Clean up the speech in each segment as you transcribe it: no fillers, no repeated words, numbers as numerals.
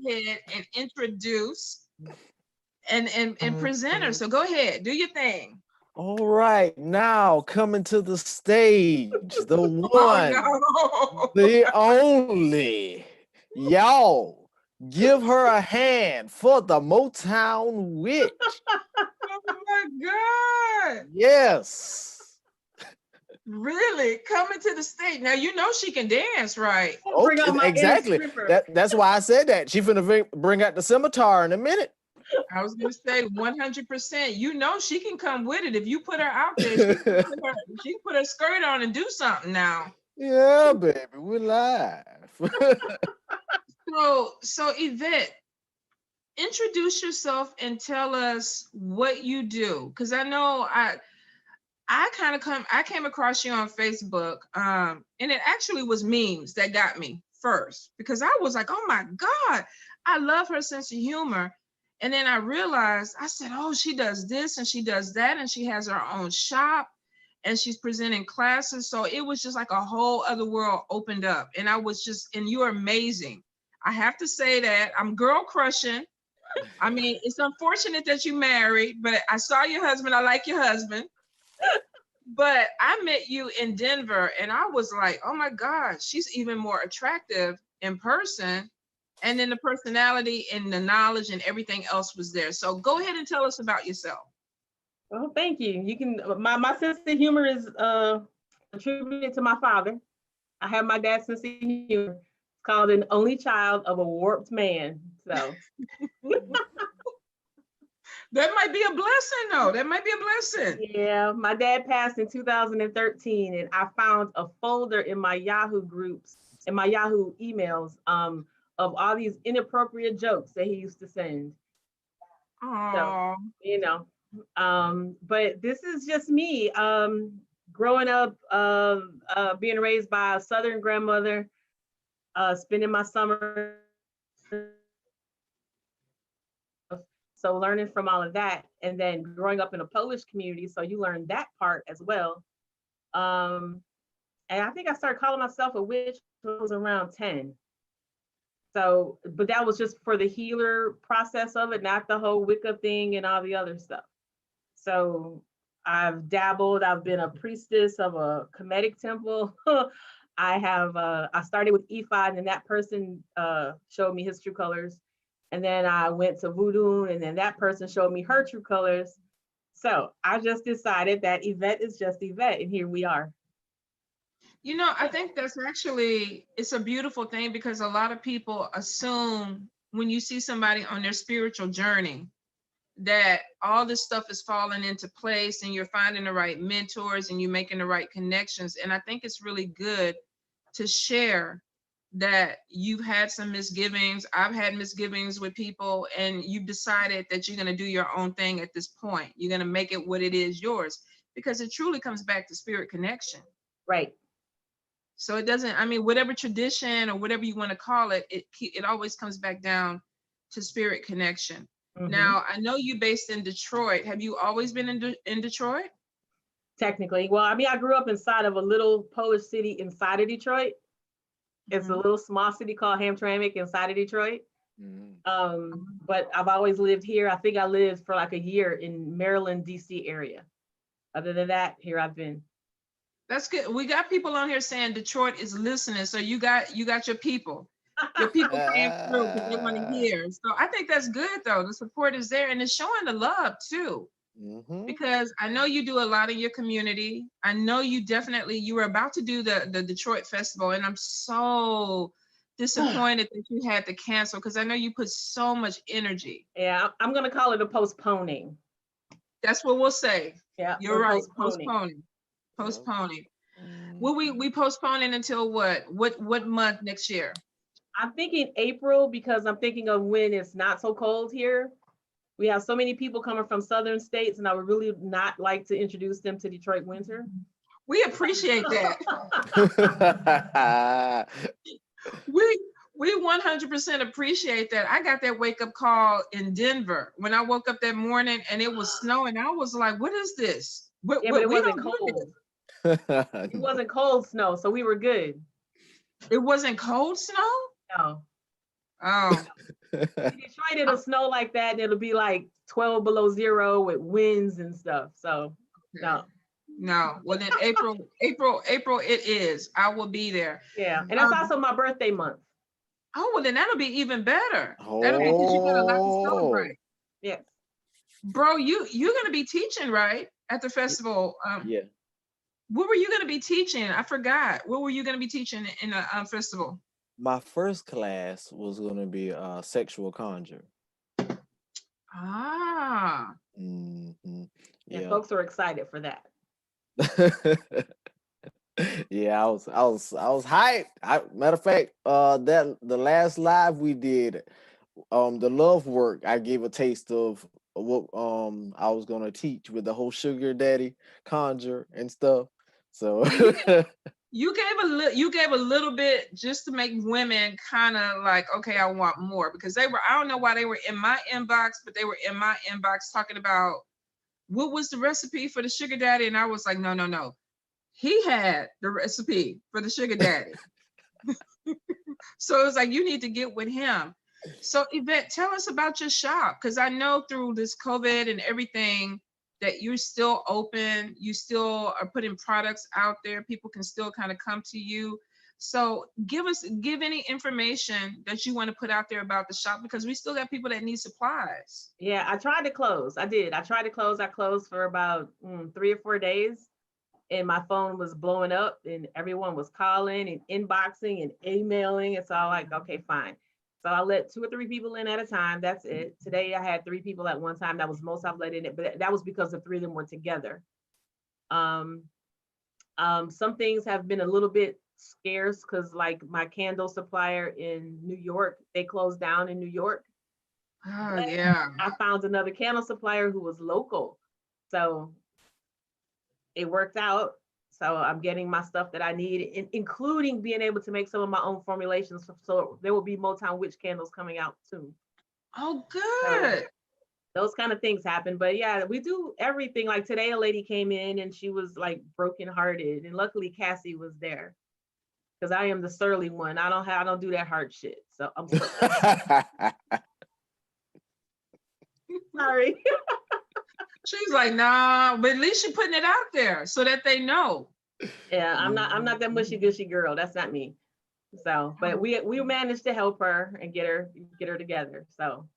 ahead and introduce and present her. So go ahead, do your thing. All right, now coming to the stage, the one, Oh no. the only. Y'all, give her a hand for the Motown Witch. Oh my God. Yes. Really? Coming to the stage. Now you know she can dance, right? Bring out my inner Exactly. stripper. That's why I said that. She finna bring out the scimitar in a minute. I was gonna say 100%. You know she can come with it. If you put her out there, she can put her skirt on and do something now. Yeah, baby, we're live. So Yvette, introduce yourself and tell us what you do. Cause I know I came across you on Facebook, and it actually was memes that got me first because I was like, oh my God, I love her sense of humor. And then I realized, I said, oh, she does this and she does that, and she has her own shop and she's presenting classes. So it was just like a whole other world opened up. And I was just, and you're amazing. I have to say that I'm girl crushing. I mean, it's unfortunate that you married, but I saw your husband. I like your husband. But I met you in Denver and I was like, oh my God, she's even more attractive in person. And then the personality and the knowledge and everything else was there. So go ahead and tell us about yourself. Well, thank you. You can my sense of humor is attributed to my father. I have my dad's sense of humor. It's called an only child of a warped man. So That might be a blessing, though. That might be a blessing. yeah, my dad passed in 2013, and I found a folder in my Yahoo groups, in my Yahoo emails, of all these inappropriate jokes that he used to send. Oh, So, but this is just me. Growing up, being raised by a Southern grandmother, spending my summer. So learning from all of that, and then growing up in a Polish community, so you learn that part as well. And I think I started calling myself a witch when I was around 10. So, but that was just for the healer process of it, not the whole Wicca thing and all the other stuff. So I've dabbled. I've been a priestess of a Kemetic temple. I started with Ephod, and that person showed me his true colors. And then I went to voodoo, and then that person showed me her true colors. So I just decided that Yvette is just Yvette, and here we are. you know, I think that's actually, it's a beautiful thing because a lot of people assume when you see somebody on their spiritual journey that all this stuff is falling into place and you're finding the right mentors and you're making the right connections. And I think it's really good to share that you've had some misgivings. I've had misgivings with people, and you've decided that you're going to do your own thing at this point. You're going to make it what it is, yours, because it truly comes back to spirit connection. Right. So it doesn't, I mean, whatever tradition or whatever you want to call it, it always comes back down to spirit connection. Mhm. Now, I know you based in Detroit. Have you always been in Detroit? Technically, well, I mean, I grew up inside of a little Polish city inside of Detroit. It's a little small city called Hamtramck inside of Detroit. But I've always lived here. I think I lived for like a year in Maryland, DC area. Other than that, here I've been. That's good. We got people on here saying Detroit is listening. So you got your people. Your people came through because they want to hear. So I think that's good though. The support is there and it's showing the love too. Because I know you do a lot in your community. I know you were about to do the Detroit Festival, and I'm so disappointed that you had to cancel because I know you put so much energy. Yeah, I'm gonna call it a postponing. That's what we'll say. Yeah, you're right. Postponing. Will we postponing until what month next year? I'm thinking April because I'm thinking of when it's not so cold here. We have so many people coming from southern states, and I would really not like to introduce them to Detroit winter. We appreciate that. we 100% appreciate that. I got that wake up call in Denver when I woke up that morning and it was snowing. I was like, "What is this?" But it wasn't cold. It wasn't cold snow, so we were good. It wasn't cold snow? No. Oh. Detroit, it'll snow like that, and it'll be like 12 below zero with winds and stuff. So no. No. Well, then April, it is. I will be there. Yeah, and that's also my birthday month. Oh, well, then that'll be even better. That'll be because you got a lot to celebrate. Yes. Bro, you're gonna be teaching, right? At the festival. Yeah. What were you gonna be teaching? I forgot. What were you gonna be teaching in the festival? My first class was gonna be sexual conjure. Ah. Mm-hmm. Yeah, Yeah. folks are excited for that. Yeah, I was hyped. Matter of fact, that the last live we did, the love work, I gave a taste of what I was gonna teach with the whole sugar daddy conjure and stuff. So you gave a little bit just to make women kind of like, okay, I want more, because I don't know why they were in my inbox, but they were in my inbox talking about what was the recipe for the sugar daddy, and I was like, no. He had the recipe for the sugar daddy. So it was like, you need to get with him. So Yvette, tell us about your shop, because I know through this COVID and everything that you're still open, you still are putting products out there, people can still kind of come to you. So give any information that you want to put out there about the shop, because we still got people that need supplies. Yeah, I tried to close. I did. I tried to close. I closed for about 3 or 4 days, and my phone was blowing up, and everyone was calling and inboxing and emailing. And so I'm like, okay, fine. So I let 2 or 3 people in at a time. That's it. Today I had 3 people at one time. That was most I've let in it, but that was because the 3 of them were together. Some things have been a little bit scarce because, like, my candle supplier in New York, they closed down in New York. Oh, yeah. I found another candle supplier who was local. So it worked out. So I'm getting my stuff that I need, including being able to make some of my own formulations. So there will be Motown Witch candles coming out soon. Oh, good. So those kind of things happen. But yeah, we do everything. Like today, a lady came in and she was like brokenhearted. And luckily Cassie was there, because I am the surly one. I don't do that hard shit. So I'm sorry. She's like, nah, but at least you're putting it out there so that they know. Yeah, I'm not that mushy gushy girl. That's not me. So, but we managed to help her and get her together. So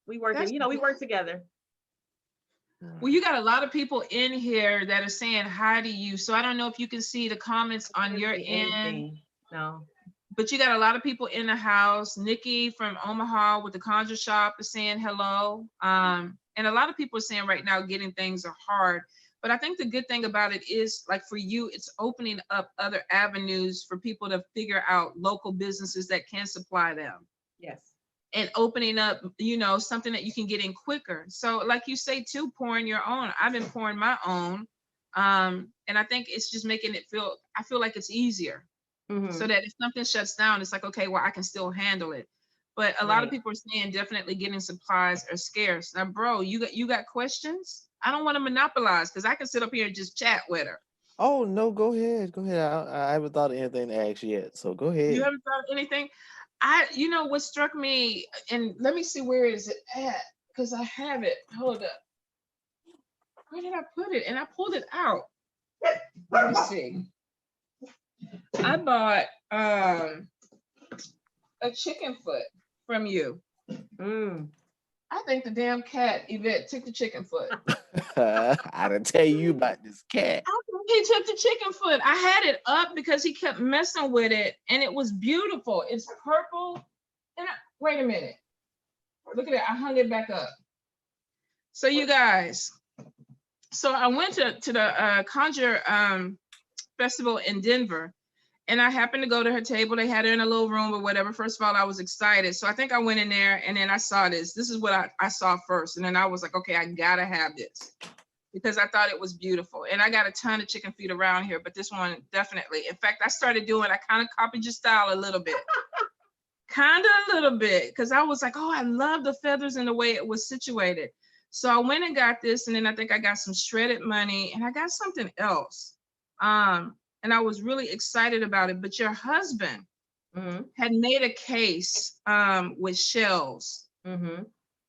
we work together. Well, you got a lot of people in here that are saying hi to you. So I don't know if you can see the comments on your end. No. But you got a lot of people in the house. Nikki from Omaha with the Conjure Shop is saying hello. And a lot of people are saying right now getting things are hard. But I think the good thing about it is, like for you, it's opening up other avenues for people to figure out local businesses that can supply them. Yes. And opening up, something that you can get in quicker. So like you say too, pouring your own. I've been pouring my own. And I think it's just making it I feel like it's easier. Mm-hmm. So that if something shuts down, it's like, okay, well, I can still handle it. But a lot of people are saying definitely getting supplies are scarce. Now, bro, you got questions? I don't want to monopolize, because I can sit up here and just chat with her. Oh no, go ahead. I haven't thought of anything to ask yet, so go ahead. You haven't thought of anything? What struck me, and let me see, where is it at? Because I have it. Hold up. Where did I put it? And I pulled it out. Let me see. I bought a chicken foot from you. I think the damn cat, Yvette, took the chicken foot. I didn't tell you about this cat. I think he took the chicken foot. I had it up because he kept messing with it, and it was beautiful. It's purple. And wait a minute. Look at it. I hung it back up. So you guys, I went to the Conjure Festival in Denver. And I happened to go to her table. They had her in a little room or whatever. First of all, I was excited. So I think I went in there, and then I saw this. This is what I saw first. And then I was like, okay, I gotta have this, because I thought it was beautiful. And I got a ton of chicken feet around here, but this one definitely. In fact, I kind of copied your style a little bit. Because I was like, oh, I love the feathers and the way it was situated. So I went and got this, and then I think I got some shredded money, and I got something else. And I was really excited about it. But your husband had made a case with shells. Mm-hmm.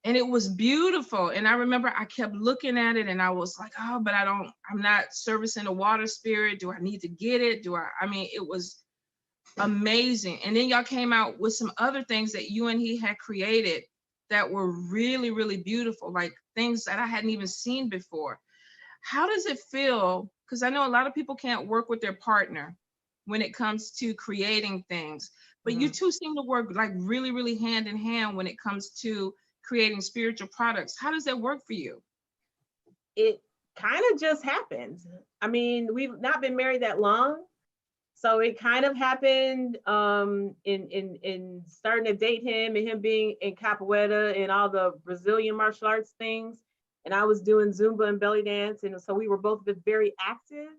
And it was beautiful. And I remember I kept looking at it and I was like, oh, but I'm not servicing the water spirit. Do I need to get it? I mean, it was amazing. And then y'all came out with some other things that you and he had created that were really, really beautiful, like things that I hadn't even seen before. How does it feel? Because I know a lot of people can't work with their partner when it comes to creating things, but you two seem to work like really, really hand in hand when it comes to creating spiritual products. How does that work for you? It kind of just happened. I mean, we've not been married that long, so it kind of happened in starting to date him and him being in capoeira and all the Brazilian martial arts things, and I was doing Zumba and belly dance, and so we were both very active.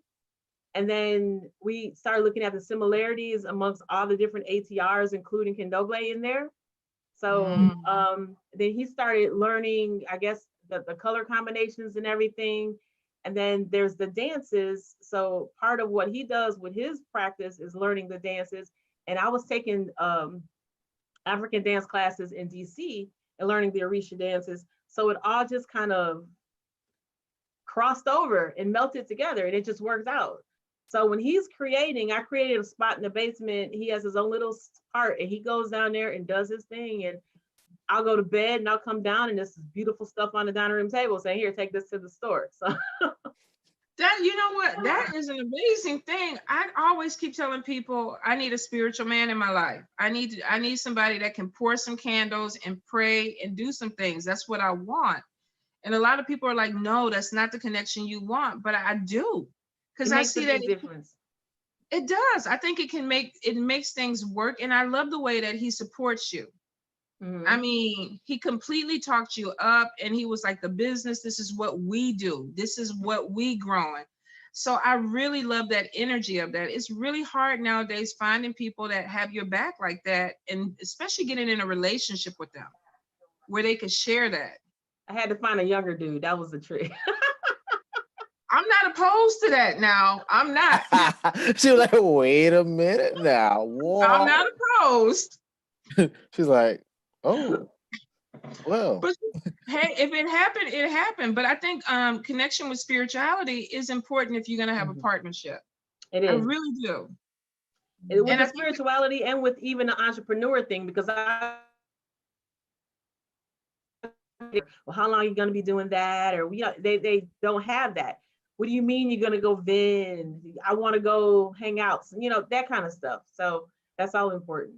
And then we started looking at the similarities amongst all the different ATRs, including Candomblé in there. So then he started learning, I guess, the color combinations and everything. And then there's the dances. So part of what he does with his practice is learning the dances. And I was taking African dance classes in DC and learning the Orisha dances. So it all just kind of crossed over and melted together, and it just works out. So when he's creating, I created a spot in the basement. He has his own little part, and he goes down there and does his thing. And I'll go to bed and I'll come down, and there's beautiful stuff on the dining room table saying, here, take this to the store. So that, you know what, that is an amazing thing. I always keep telling people I need a spiritual man in my life. I need somebody that can pour some candles and pray and do some things. That's what I want. And a lot of people are like, no, that's not the connection you want. But I do. Because I see that it does. I think it makes things work. And I love the way that he supports you. I mean, he completely talked you up, and he was like, the business, this is what we do. This is what we growing. So I really love that energy of that. It's really hard nowadays finding people that have your back like that, and especially getting in a relationship with them where they could share that. I had to find a younger dude. That was the trick. I'm not opposed to that now. I'm not. She was like, wait a minute now. What? I'm not opposed. She's like, oh, well. But hey, if it happened, it happened. But I think connection with spirituality is important if you're going to have a partnership. It is. I really do. With the spirituality and with even the entrepreneur thing, because well, how long are you going to be doing that? Or they don't have that. What do you mean you're going to go vend? I want to go hang out, that kind of stuff. So that's all important.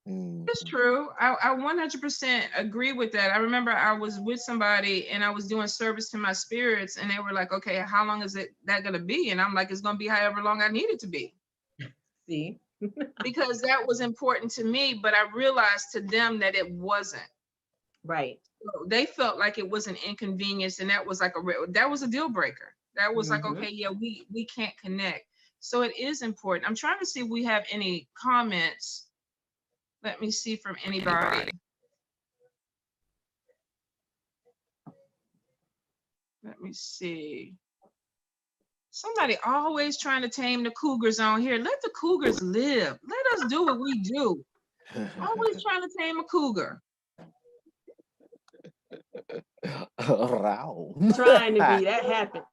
It's true. I 100% agree with that. I remember I was with somebody and I was doing service to my spirits, and they were like, okay, how long is that going to be? And I'm like, it's going to be however long I need it to be. See? Because that was important to me, but I realized to them that it wasn't. Right. So they felt like it was an inconvenience, and that was like that was a deal breaker. That was like, okay, yeah, we can't connect. So it is important. I'm trying to see if we have any comments. Let me see from anybody. Let me see. Somebody always trying to tame the cougars on here. Let the cougars live. Let us do what we do. Always trying to tame a cougar. Trying to be. That happened.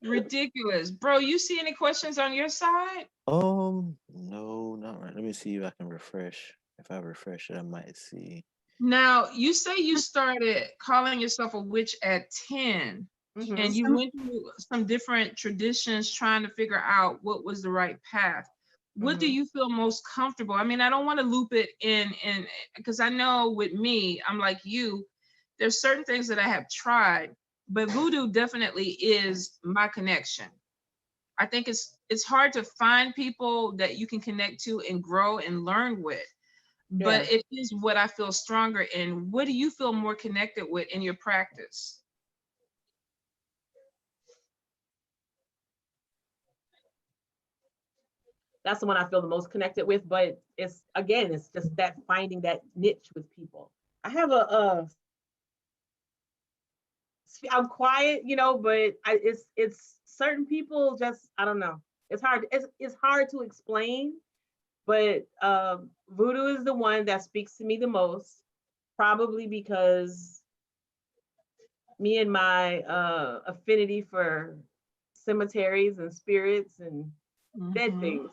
Ridiculous. Bro, you see any questions on your side? No, not right. Let me see if I can refresh. If I refresh it, I might see. Now, you say you started calling yourself a witch at 10, and you went through some different traditions trying to figure out what was the right path. What do you feel most comfortable? I mean, I don't want to loop it in because I know with me, I'm like you, there's certain things that I have tried, but voodoo definitely is my connection. I think it's hard to find people that you can connect to and grow and learn with, but it is what I feel stronger in. What do you feel more connected with in your practice? That's the one I feel the most connected with, but it's just that finding that niche with people. I have I'm quiet, but it's certain people just, I don't know. It's hard to explain, But voodoo is the one that speaks to me the most, probably because me and my affinity for cemeteries and spirits and dead things.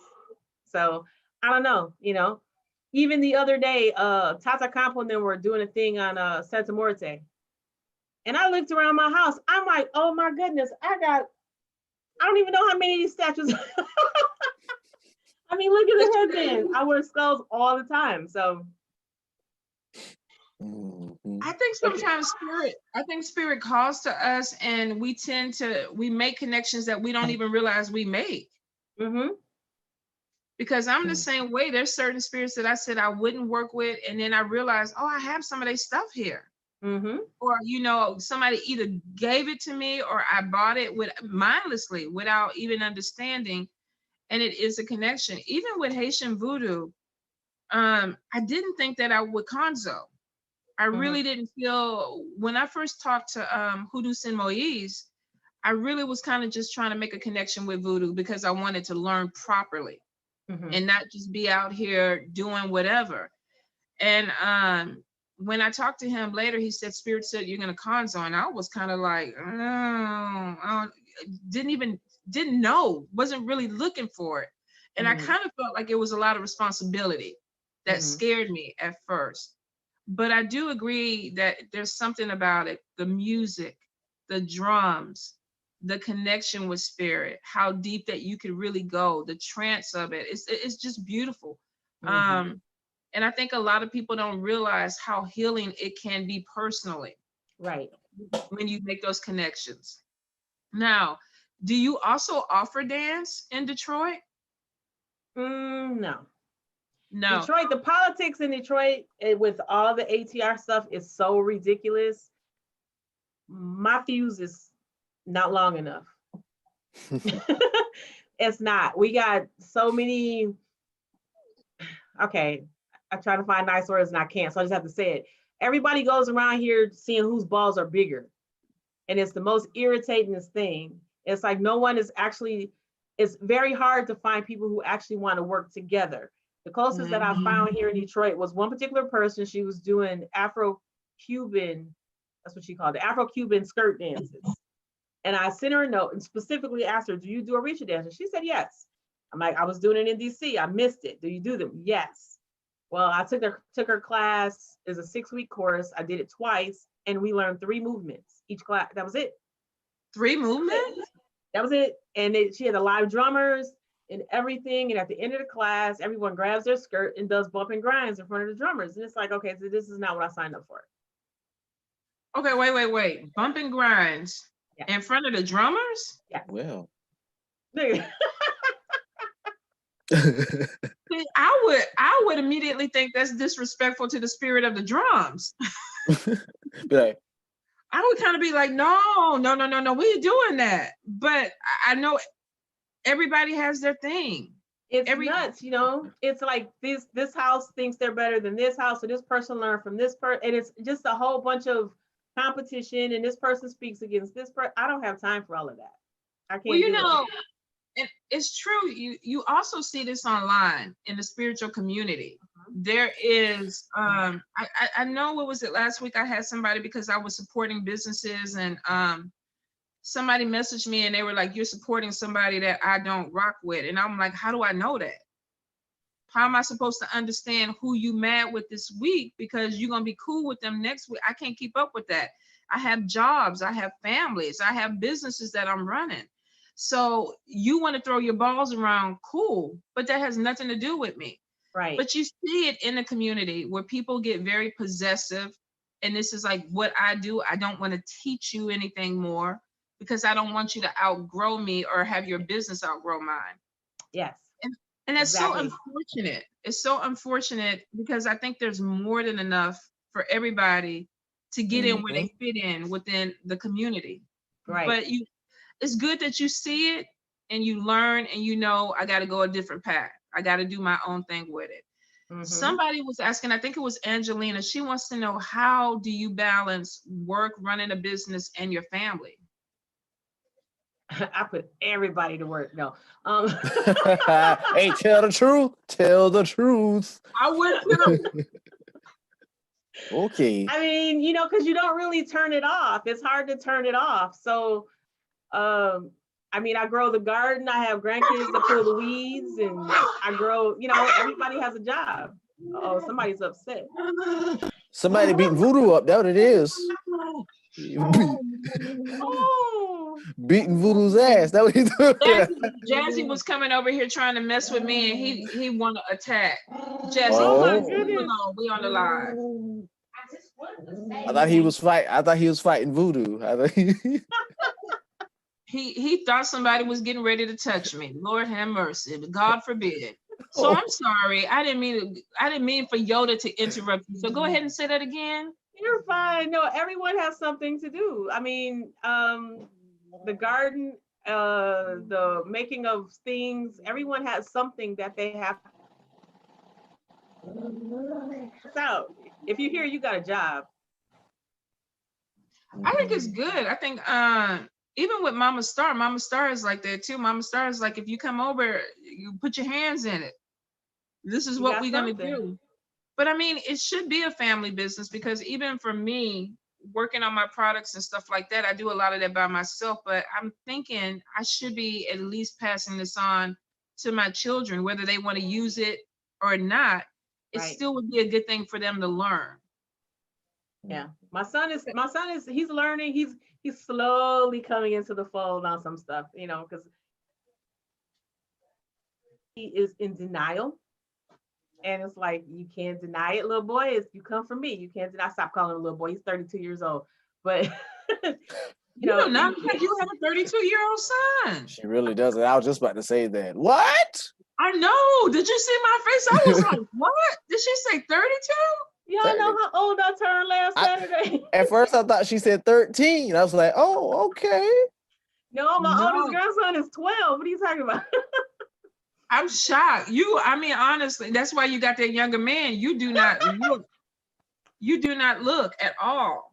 So I don't know, Even the other day, Tata Campo and them were doing a thing on Santa Muerte. And I looked around my house. I'm like, oh my goodness, I don't even know how many of these statues. I mean, look at the headband. I wear skulls all the time. So I think sometimes spirit calls to us, and we make connections that we don't even realize we make. Because I'm the same way. There's certain spirits that I said I wouldn't work with, and then I realized, oh, I have some of their stuff here. Or somebody either gave it to me or I bought it mindlessly without even understanding, and it is a connection. Even with Haitian voodoo, I didn't think that I would conzo. I really didn't feel, when I first talked to Hoodoo Sin Moise, I really was kind of just trying to make a connection with voodoo because I wanted to learn properly and not just be out here doing whatever. And when I talked to him later, he said, Spirit said, you're going to conzo. And I was kind of like, oh, didn't know, wasn't really looking for it. And I kind of felt like it was a lot of responsibility that scared me at first. But I do agree that there's something about it, the music, the drums, the connection with spirit, how deep that you could really go, the trance of it. It's just beautiful. And I think a lot of people don't realize how healing it can be personally. Right. When you make those connections. Now, do you also offer dance in Detroit? No. No. Detroit, the politics in Detroit with all the ATR stuff is so ridiculous. My fuse is not long enough. It's not. We got so many. Okay, I try to find nice words and I can't, so I just have to say it. Everybody goes around here seeing whose balls are bigger. And it's the most irritating thing. It's like no one is actually, it's very hard to find people who actually want to work together. The closest that I found here in Detroit was one particular person. She was doing Afro-Cuban, that's what she called it, Afro-Cuban skirt dances. And I sent her a note and specifically asked her, do you do a Orisha dance? And she said, yes. I'm like, I was doing it in DC. I missed it. Do you do them? Yes. Well, I took her class. It's a 6-week course. I did it twice and we learned 3 movements each class. That was it. 3 movements? That was it. And she had the live drummers and everything. And at the end of the class, everyone grabs their skirt and does bump and grinds in front of the drummers. And it's like, okay, so this is not what I signed up for. Okay, wait. Bump and grinds in front of the drummers? Yeah. Well. See, I would immediately think that's disrespectful to the spirit of the drums. Right. I would kind of be like, no, we are doing that. But I know everybody has their thing. It's nuts, It's like this house thinks they're better than this house, so this person learned from this person, and it's just a whole bunch of competition. And this person speaks against this person. I don't have time for all of that. I can't. Well, and it's true. You also see this online in the spiritual community. There is, I know, what was it last week? I had somebody, because I was supporting businesses, and somebody messaged me and they were like, you're supporting somebody that I don't rock with. And I'm like, how do I know that? How am I supposed to understand who you mad with this week? Because you're going to be cool with them next week. I can't keep up with that. I have jobs, I have families, I have businesses that I'm running. So you want to throw your balls around, cool, but that has nothing to do with me. Right. But you see it in the community where people get very possessive. And this is like what I do. I don't want to teach you anything more because I don't want you to outgrow me or have your business outgrow mine. Yes. And that's exactly. So unfortunate. It's so unfortunate because I think there's more than enough for everybody to get in where they fit in within the community. Right. But it's good that you see it and you learn and I got to go a different path. I got to do my own thing with it. Somebody was asking, I think it was Angelina, she wants to know, how do you balance work, running a business, and your family? I put everybody to work. No. Hey, tell the truth. Tell the truth. I would too. Okay. I mean, because you don't really turn it off. It's hard to turn it off. So, I mean, I grow the garden. I have grandkids that pull the weeds, and I grow. Everybody has a job. Oh, somebody's upset. Somebody beating voodoo up. That's what it is. Oh, Beating voodoo's ass. That's what he's doing. Jazzy was coming over here trying to mess with me, and he wanted to attack. Jazzy, Oh my leave him goodness. alone. We on the live. I thought he was fighting voodoo. He thought somebody was getting ready to touch me. Lord have mercy. God forbid. So I'm sorry. I didn't mean for Yoda to interrupt you. So go ahead and say that again. You're fine. No, everyone has something to do. I mean, the garden, the making of things, everyone has something that they have. So if you're here, you got a job. I think it's good. I think even with Mama Star is like that too. Mama Star is like, if you come over, you put your hands in it. This is what we're gonna do. But I mean, it should be a family business, because even for me, working on my products and stuff like that, I do a lot of that by myself. But I'm thinking I should be at least passing this on to my children, whether they want to use it or not. It still would be a good thing for them to learn. Yeah, my son is he's learning. He's slowly coming into the fold on some stuff, because he is in denial. And it's like, you can't deny it, little boy. It's, you come from me. You can't deny. Stop calling him a little boy. He's 32 years old. But you have a 32-year-old son. She really doesn't. I was just about to say that. What? I know. Did you see my face? I was like, what? Did she say 32? Y'all know how old I turned last Saturday? At first, I thought she said 13. I was like, oh, okay. No, my oldest grandson is 12. What are you talking about? I'm shocked. I mean, honestly, that's why you got that younger man. You do not look. You do not look at all.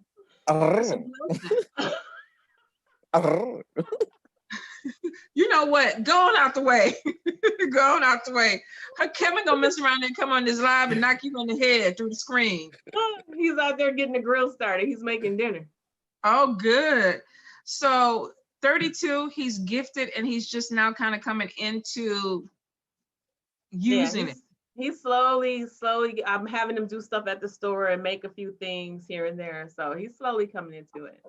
You know what? Go on out the way. Go on out the way. Kevin gonna mess around and come on this live and knock you on the head through the screen. He's out there getting the grill started. He's making dinner. Oh, good. So 32, he's gifted, and he's just now kind of coming into using it. He's slowly, I'm having him do stuff at the store and make a few things here and there. So he's slowly coming into it.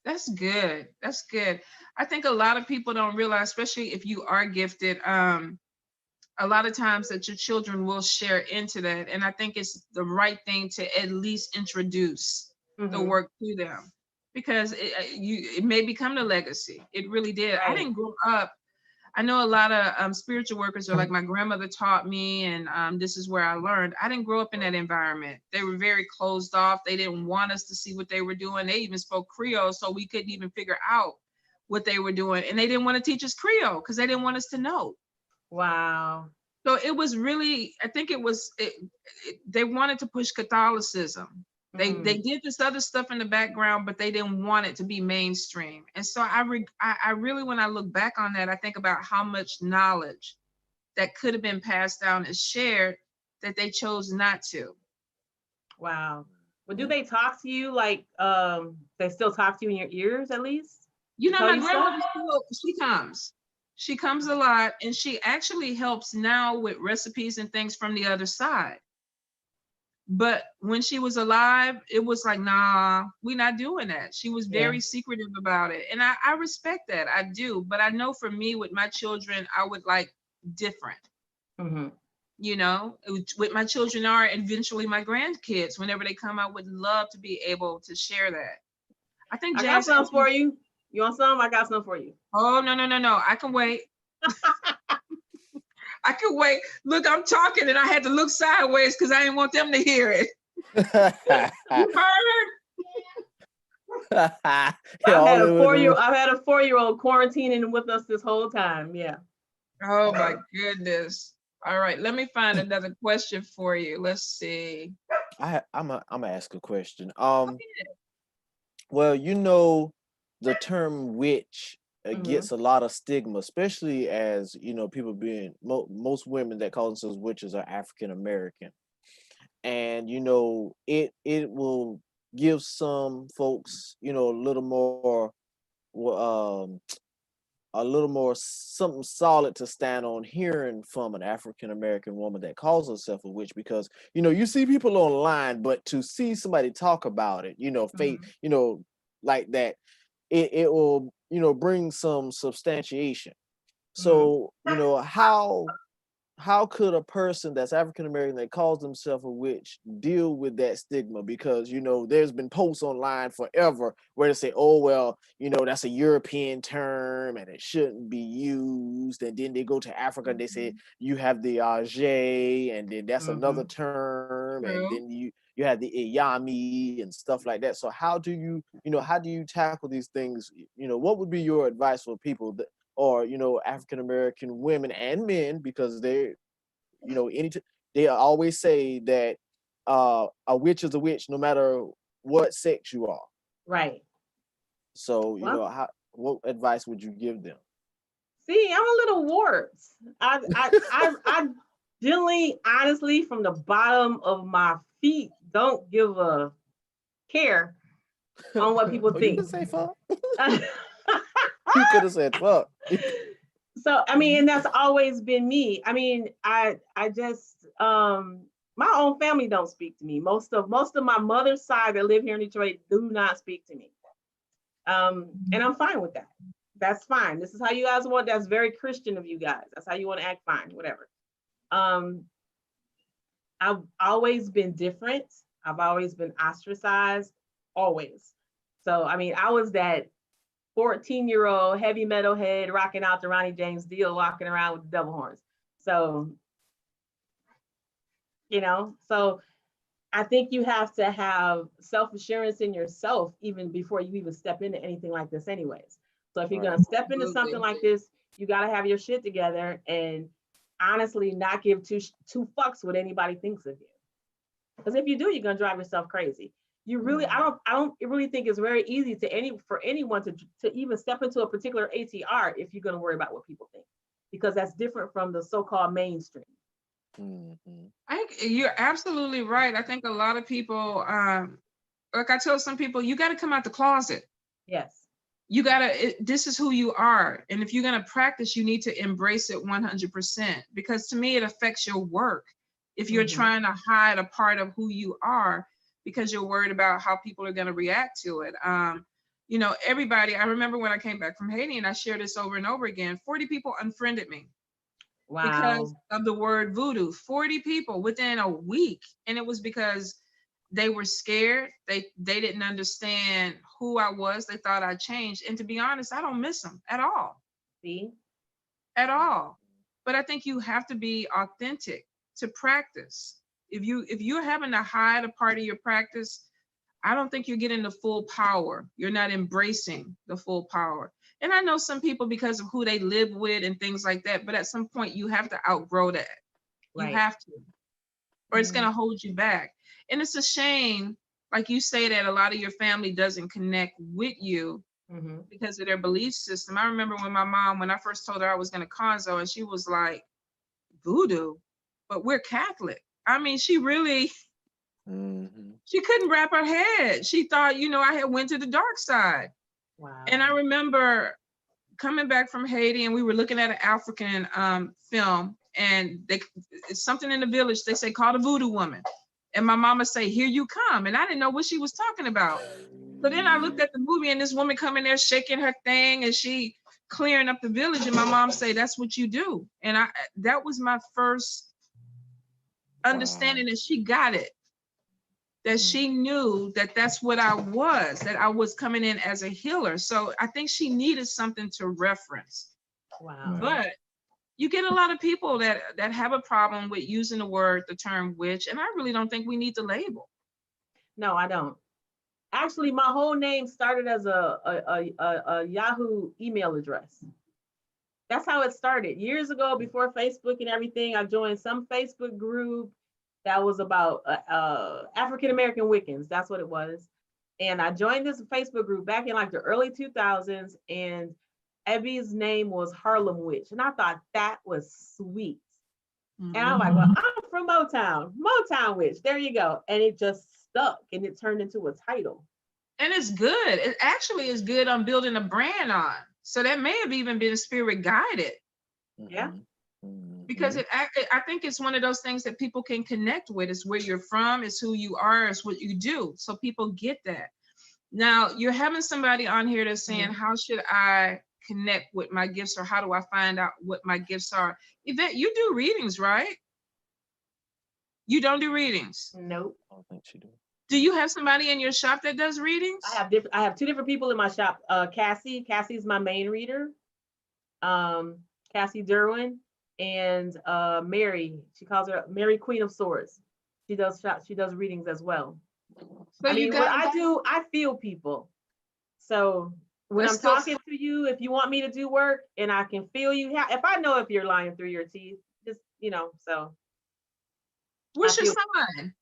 That's good. That's good. I think a lot of people don't realize, especially if you are gifted, a lot of times that your children will share into that. And I think it's the right thing to at least introduce the work to them, because it may become the legacy. It really did. Right. I didn't grow up. I know a lot of spiritual workers are like, my grandmother taught me, and this is where I learned. I didn't grow up in that environment. They were very closed off. They didn't want us to see what they were doing. They even spoke Creole, so we couldn't even figure out what they were doing. And they didn't want to teach us Creole because they didn't want us to know. Wow. So it was really, I think they wanted to push Catholicism. They did this other stuff in the background, but they didn't want it to be mainstream. And so I really, when I look back on that, I think about how much knowledge that could have been passed down and shared that they chose not to. Wow. Well, do they talk to you like, they still talk to you in your ears at least? You know, my grandmother she comes a lot, and she actually helps now with recipes and things from the other side. But when she was alive, it was like, nah, we're not doing that. She was very secretive about it. And I respect that. I do. But I know for me, with my children, I would like different. You know, with my children are eventually my grandkids. Whenever they come, I would love to be able to share that. I think I got some for you. You want some? I got some for you. Oh, no. I can wait. I can wait. Look, I'm talking and I had to look sideways because I didn't want them to hear it. You heard? I've had a 4-year-old quarantining with us this whole time. Yeah. Oh my goodness. All right, let me find another question for you. Let's see. I'm gonna ask a question. Well, you know, the term witch Mhm. gets a lot of stigma, especially as people being most women that call themselves witches are African American, and it will give some folks um a little more something solid to stand on hearing from an African American woman that calls herself a witch, because you see people online, but to see somebody talk about it, fake, Mhm. like that, it will bring some substantiation. Mhm. So how could a person that's African American that calls themselves a witch deal with that stigma? Because there's been posts online forever where they say, "Oh well, that's a European term and it shouldn't be used." And then they go to Africa and they say Mhm. you have the Age, and then that's another Mhm. term, and True. then you have the Iyami and stuff like that. So how do you tackle these things? What would be your advice for people that, or African American women and men, because they always say that a witch is a witch no matter what sex you are. Right. So Well, what advice would you give them? see, I'm a little warped. I generally, honestly, from the bottom of my feet, don't give a care on what people Oh, you think. can say fuck. You could have said fuck. So I mean, and that's always been me. I mean, I just my own family don't speak to me. Most of my mother's side that live here in Detroit do not speak to me. And I'm fine with that. That's fine. This is how you guys want. That's very Christian of you guys. That's how you want to act. Fine, whatever. Um, I've always been different. I've always been ostracized, always. So I mean, I was that 14-year-old heavy metal head rocking out the Ronnie James Dio, walking around with the devil horns. So, so I think you have to have self-assurance in yourself even before you even step into anything like this, anyways. So if you're Right. gonna step into something Absolutely. like this, you gotta have your shit together and honestly not give two fucks what anybody thinks of you. Because if you do, you're gonna drive yourself crazy. You really, Mhm. I don't really think it's very easy for anyone to even step into a particular ATR if you're gonna worry about what people think, because that's different from the so-called mainstream. Mhm. You're absolutely right. I think a lot of people, like I tell some people, you got to come out the closet. Yes. You got to, this is who you are. And if you're going to practice, you need to embrace it 100%, because to me, it affects your work. If you're Mm-hmm. trying to hide a part of who you are because you're worried about how people are going to react to it. Everybody, I remember when I came back from Haiti, and I share this over and over again, 40 people unfriended me because Wow. of the word voodoo. 40 people within a week. And it was because they were scared. They didn't understand who I was. They thought I changed. And to be honest, I don't miss them at all. See? At all. But I think you have to be authentic to practice. If you're having to hide a part of your practice, I don't think you're getting the full power. You're not embracing the full power. And I know some people because of who they live with and things like that, but at some point you have to outgrow that. You Right. have to, or it's going Mm-hmm. to hold you back. And it's a shame, like you say, that a lot of your family doesn't connect with you Mm-hmm. because of their belief system. I remember when my mom, when I first told her I was going to conzo, and she was like, voodoo, but we're Catholic. I mean, she really, Mhm. she couldn't wrap her head. She thought, I had went to the dark side. And I Wow. remember coming back from Haiti, and we were looking at an African film, and it's something in the village. They say call the voodoo woman, and my mama say, "Here you come," and I didn't know what she was talking about. So then I looked at the movie, and this woman coming there shaking her thing, and she clearing up the village, and my mom say, "That's what you do," and that was my first Wow. understanding that she got it, that Mm. she knew that that's what I was, that I was coming in as a healer. So I think she needed something to reference. Wow. Right. But you get a lot of people that have a problem with using the term witch, and I really don't think we need the label. No, I don't. Actually, my whole name started as a Yahoo email address. That's how it started. Years ago, before Facebook and everything, I joined some Facebook group that was about African American Wiccans. That's what it was. And I joined this Facebook group back in like the early 2000s. And Ebby's name was Harlem Witch. And I thought that was sweet. And I'm like, Mhm. well, I'm from Motown. Motown Witch. There you go. And it just stuck and it turned into a title. And it's good. It actually is good on building a brand on. So that may have even been spirit guided. Yeah. Because I think it's one of those things that people can connect with. It's where you're from, it's who you are, it's what you do. So people get that. Now you're having somebody on here that's saying, how should I connect with my gifts, or how do I find out what my gifts are? Yvette, you do readings, right? You don't do readings. Nope. I don't think she do. Do you have somebody in your shop that does readings? I have two different people in my shop. Cassie's my main reader. Cassie Derwin, and Mary. She calls her Mary Queen of Swords. She does readings as well. So I you mean, what got, I do, I feel people. So when That's I'm still- talking to you, if you want me to do work and I can feel you, if I know if you're lying through your teeth, just so what's I your feel- sign?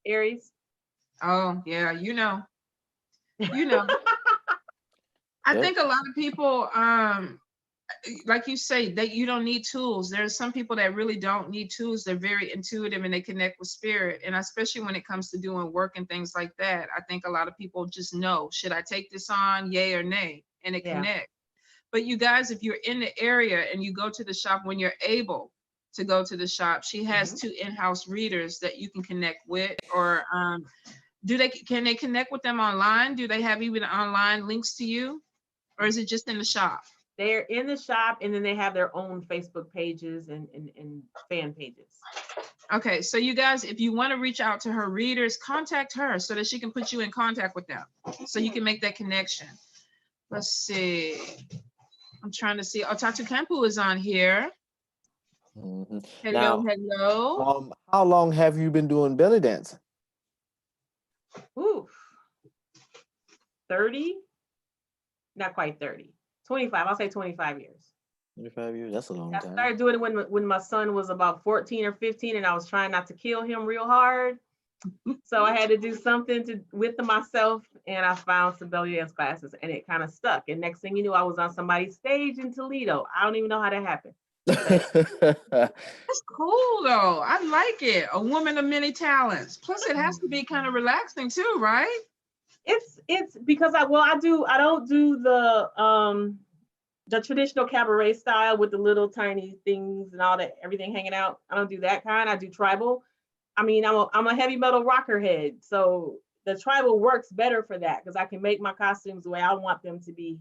Aries. Oh yeah, you know. I Yep. think a lot of people, like you say, that you don't need tools. There's some people that really don't need tools. They're very intuitive and they connect with spirit. And especially when it comes to doing work and things like that, I think a lot of people just know, should I take this on, yay or nay? And it connects. But you guys, if you're in the area and you go to the shop when you're able to go to the shop, she has two in-house readers that you can connect with, or can they connect with them online? Do they have even online links to you? Or is it just in the shop? They're in the shop, and then they have their own Facebook pages and fan pages. Okay, so you guys, if you want to reach out to her readers, contact her so that she can put you in contact with them, so you can make that connection. Let's see. I'm trying to see. Oh, Tatu Kempu is on here. Mhm. Hello, Now, hello. how long have you been doing belly dancing? Ooh, 30? Not quite 30. 25. I'll say 25 years. 25 years. That's a long I time. started doing it when my son was about 14 or 15, and I was trying not to kill him real hard. So I had to do something with myself, and I found some belly dance classes, and it kind of stuck. And next thing you knew, I was on somebody's stage in Toledo. I don't even know how that happened. That's cool though. I like it. A woman of many talents. Plus, it has to be kind of relaxing too, right? It's because I don't do the traditional cabaret style with the little tiny things and all that, everything hanging out. I don't do that kind. I do tribal. I mean, I'm a heavy metal rocker head, so the tribal works better for that because I can make my costumes the way I want them to be,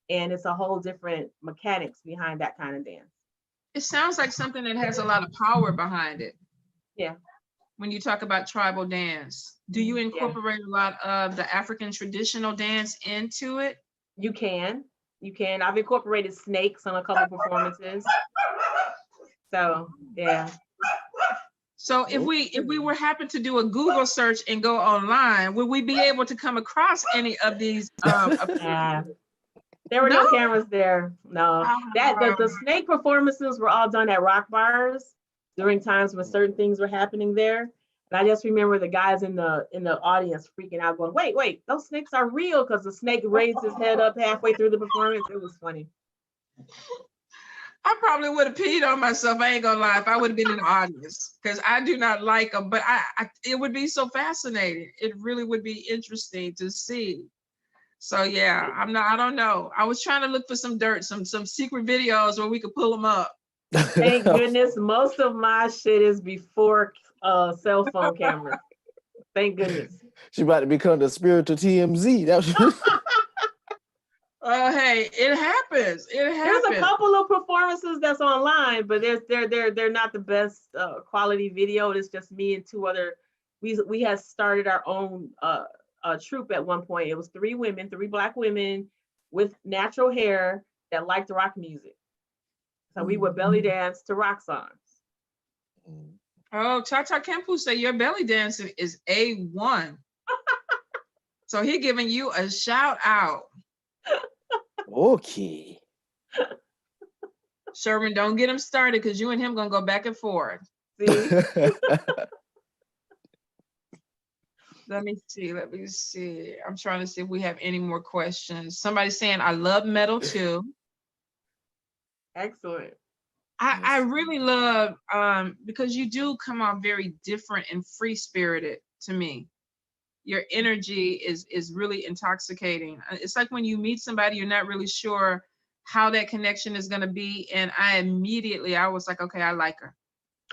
and it's a whole different mechanics behind that kind of dance. It sounds like something that has a lot of power behind it. Yeah. When you talk about tribal dance, do you incorporate a lot of the African traditional dance into it? You can. I've incorporated snakes on a couple performances. So yeah. So if we were happen to do a Google search and go online, would we be able to come across any of these? There were no cameras there. No, the snake performances were all done at rock bars during times when certain things were happening there. And I just remember the guys in the audience freaking out, going, "Wait, those snakes are real!" Because the snake raised his head up halfway through the performance. It was funny. I probably would have peed on myself. I ain't gonna lie, if I would have been in the audience, because I do not like them. But it would be so fascinating. It really would be interesting to see. So yeah, I don't know. I was trying to look for some dirt, some secret videos where we could pull them up. Thank goodness, most of my shit is before cell phone cameras. Thank goodness. She about to become the spiritual TMZ. Oh, hey, it happens. It happens. There's a couple of performances that's online, but they're not the best quality video. It's just me and two other. We had started our own troupe at one point. It was three Black women with natural hair that liked rock music. So we would belly dance to rock songs. Oh, Tata Kempu say your belly dancing is A1. So he giving you a shout out. Okay. Sherwin, don't get him started because you and him gonna go back and forth. See? Let me see. I'm trying to see if we have any more questions. Somebody's saying I love metal too. Excellent. I really love because you do come off very different and free spirited to me. Your energy is really intoxicating. It's like when you meet somebody, you're not really sure how that connection is going to be, and I was like, okay, I like her.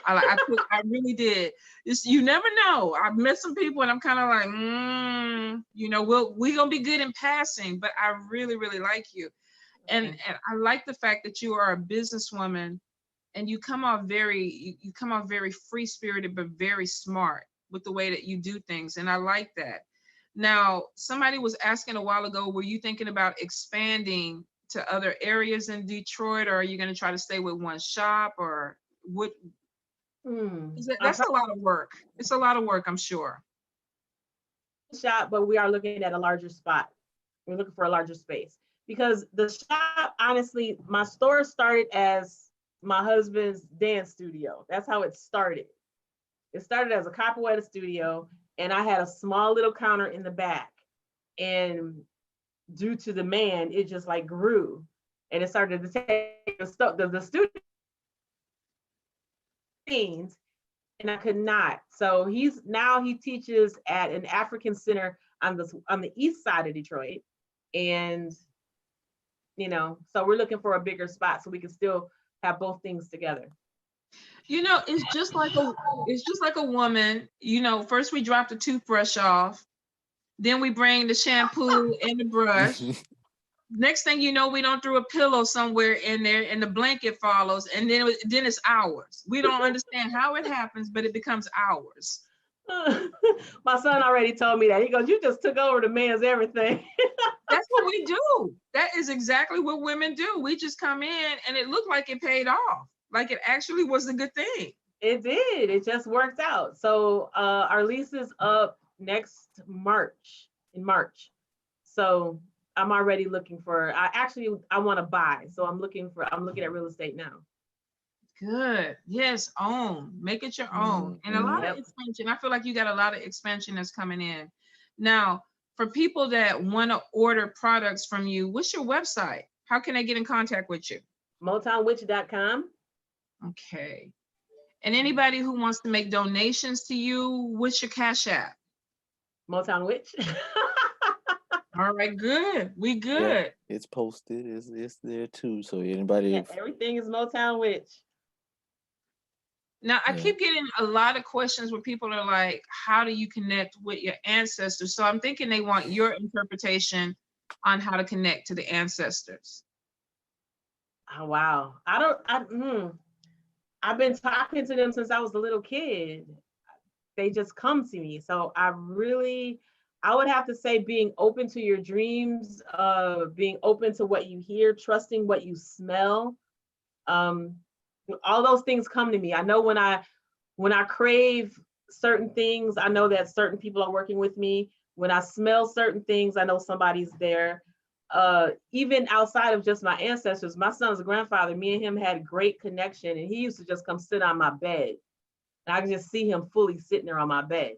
I really did. You never know. I've met some people and I'm kind of like, we're gonna be good in passing, but I really, really like you. And I like the fact that you are a businesswoman and you come off very free spirited, but very smart with the way that you do things. And I like that. Now, somebody was asking a while ago, were you thinking about expanding to other areas in Detroit, or are you going to try to stay with one shop, or what? That's a lot of work. It's a lot of work, I'm sure. Shop, but we are looking at a larger spot. We're looking for a larger space because the shop, honestly, my store started as my husband's dance studio. That's how it started. It started as a capoeira studio, and I had a small little counter in the back. And due to demand, it just like grew, and it started to take the studio things, and I could not. So he teaches at an African center on the east side of Detroit, and so we're looking for a bigger spot so we can still have both things together. It's just like a woman. First we drop the toothbrush off, then we bring the shampoo and the brush. Next thing you know, we don't throw a pillow somewhere in there and the blanket follows, and then it's ours. We don't understand how it happens, but it becomes ours. My son already told me that. He goes, "You just took over the man's everything." That's what we do. That is exactly what women do. We just come in and it looked like it paid off. Like it actually was a good thing. It did. It just worked out. So our lease is up next March, in March. So I'm already looking for, I want to buy. So I'm looking at real estate now. Good. Yes, own. Make it your own. And a lot of expansion. I feel like you got a lot of expansion that's coming in. Now, for people that want to order products from you, what's your website? How can they get in contact with you? MotownWitch.com. Okay. And anybody who wants to make donations to you, what's your Cash App? Motown Witch. All right, good. We good. Yeah, it's posted. It's there too. So anybody. Yeah, everything is Motown Witch. Now, I keep getting a lot of questions where people are like, how do you connect with your ancestors? So I'm thinking they want your interpretation on how to connect to the ancestors. Oh, wow. I've been talking to them since I was a little kid. They just come to me. So I would have to say being open to your dreams, being open to what you hear, trusting what you smell. All those things come to me. I know when I crave certain things, I know that certain people are working with me. When I smell certain things, I know somebody's there. Even outside of just my ancestors, my son's grandfather, me and him had great connection, and he used to just come sit on my bed. And I can just see him fully sitting there on my bed.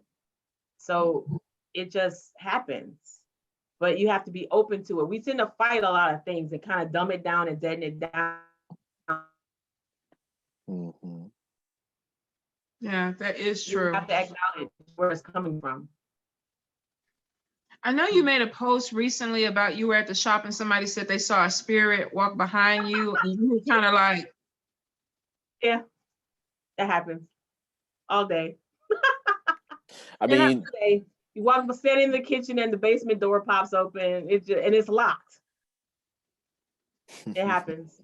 So it just happens. But you have to be open to it. We tend to fight a lot of things and kind of dumb it down and deaden it down. Mm-hmm. Yeah, that is true. You have to acknowledge where it's coming from. I know you made a post recently about you were at the shop and somebody said they saw a spirit walk behind you and you were kind of like. Yeah, that happens all day. I mean, you walk, stand in the kitchen and the basement door pops open. And it's locked. It happens.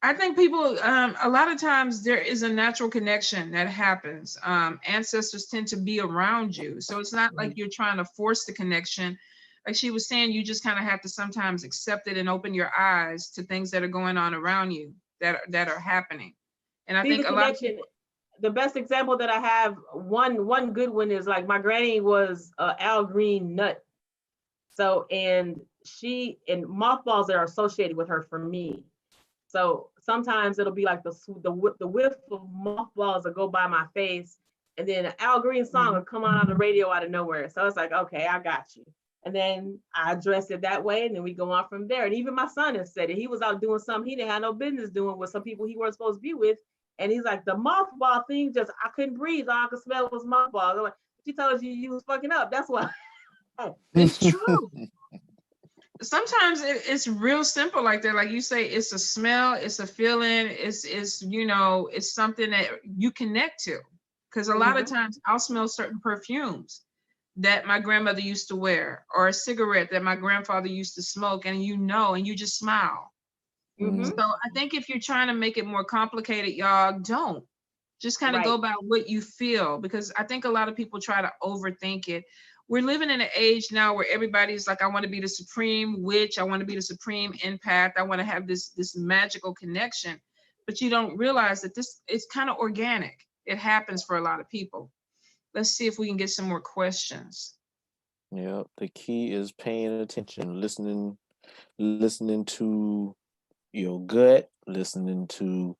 I think people, a lot of times there is a natural connection that happens. Ancestors tend to be around you. So it's not like you're trying to force the connection. Like she was saying, you just kind of have to sometimes accept it and open your eyes to things that are going on around you that are happening. And I think the best example that I have, one good one is like my granny was Al Green nut. So, and mothballs that are associated with her for me. So sometimes it'll be like the whiff of mothballs that go by my face, and then an Al Green song will come on the radio out of nowhere. So it's like, okay, I got you. And then I address it that way, and then we go on from there. And even my son has said it. He was out doing something he didn't have no business doing with some people he wasn't supposed to be with. And he's like, the mothball thing, just I couldn't breathe. All I could smell was mothball. I'm like, she told you you was fucking up. That's why. It's true. Sometimes it's real simple like that. Like you say, it's a smell, it's a feeling, it's you know, it's something that you connect to. Because a lot of times I'll smell certain perfumes that my grandmother used to wear, or a cigarette that my grandfather used to smoke, and you know, and you just smile. So I think if you're trying to make it more complicated, y'all, don't. Just kind of go by what you feel, because I think a lot of people try to overthink it. We're living in an age now where everybody's like, I want to be the supreme witch, I want to be the supreme empath, I want to have this magical connection. But you don't realize that this is kind of organic. It happens for a lot of people. Let's see if we can get some more questions. Yeah, the key is paying attention, listening to your gut, listening to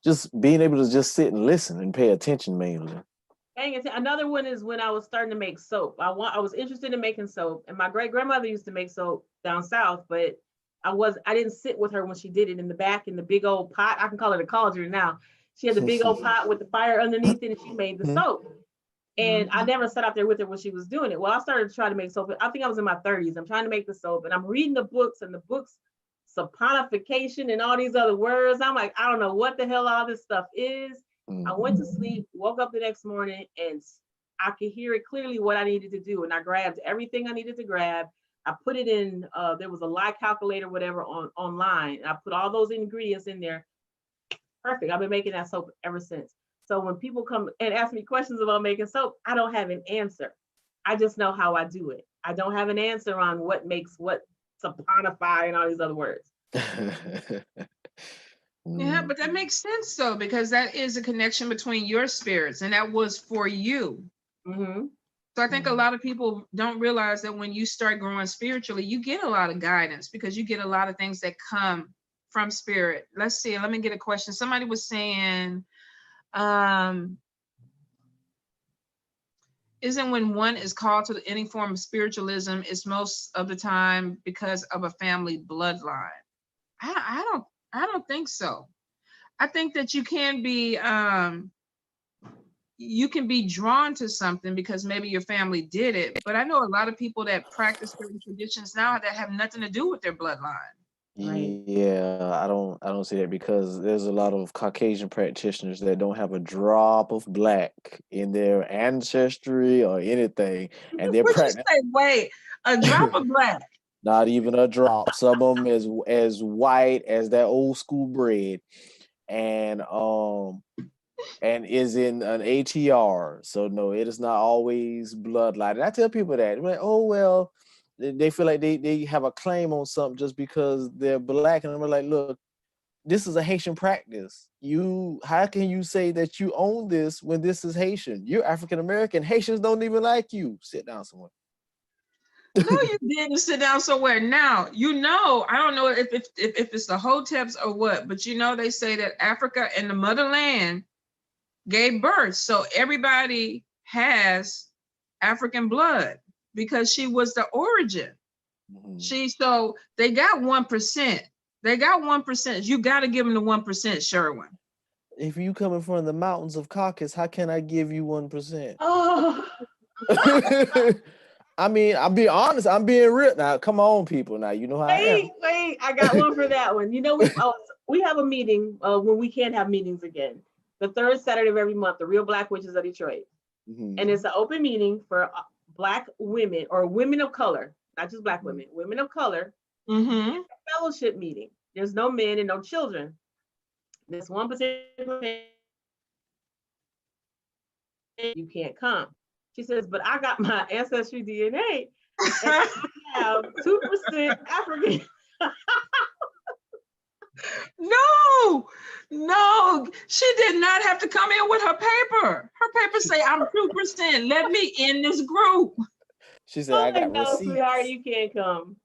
just being able to just sit and listen and pay attention mainly. Another one is when I was starting to make soap. I was interested in making soap, and my great grandmother used to make soap down south, but I didn't sit with her when she did it in the back in the big old pot. I can call it a cauldron now. She had the big old pot with the fire underneath it, and she made the soap. And I never sat out there with her when she was doing it. Well, I started to try to make soap. I think I was in my 30s. I'm trying to make the soap, and I'm reading the books, and the books, saponification and all these other words. I'm like, I don't know what the hell all this stuff is. I went to sleep, woke up the next morning, and I could hear it clearly what I needed to do. And I grabbed everything I needed to grab. I put it in, there was a lie calculator, whatever, online. And I put all those ingredients in there. Perfect. I've been making that soap ever since. So when people come and ask me questions about making soap, I don't have an answer. I just know how I do it. I don't have an answer on what makes what saponify and all these other words. Yeah, but that makes sense though, because that is a connection between your spirits, and that was for you. So I think a lot of people don't realize that when you start growing spiritually, you get a lot of guidance, because you get a lot of things that come from spirit. Let's see, let me get a question. Somebody was saying, isn't when one is called to any form of spiritualism, it's most of the time because of a family bloodline? I don't think so. I think that you can be drawn to something because maybe your family did it. But I know a lot of people that practice certain traditions now that have nothing to do with their bloodline. Yeah, I don't see that, because there's a lot of Caucasian practitioners that don't have a drop of black in their ancestry or anything, and they're practicing. Wait, a drop of black? Not even a drop. Some of them as white as that old school bread, and is in an ATR. So no, it is not always bloodline. And I tell people that, like, oh well, they feel like they have a claim on something just because they're black, and I'm like, look, this is a Haitian practice. How can you say that you own this when this is Haitian? You're African American. Haitians don't even like you. Sit down somewhere. No, you didn't sit down somewhere. Now, you know, I don't know if it's the Hoteps or what, but you know, they say that Africa and the motherland gave birth. So everybody has African blood because she was the origin. So they got 1%. They got 1%. You got to give them the 1%, Sherwin. If you coming from the mountains of Caucasus, how can I give you 1%? Oh. I mean, I'll be honest. I'm being real now. Come on, people. Now you know how I am. Wait, I got one for that one. You know, we have a meeting when we can't have meetings again. The third Saturday of every month, the Real Black Witches of Detroit, and it's an open meeting for Black women or women of color, not just Black women, women of color. It's a fellowship meeting. There's no men and no children. This one particular you can't come. She says, but I got my ancestry DNA. And I have 2% African. No, she did not have to come in with her paper. Her paper say, I'm 2%. Let me in this group. She said, I got receipts. Sweetheart, you can't come.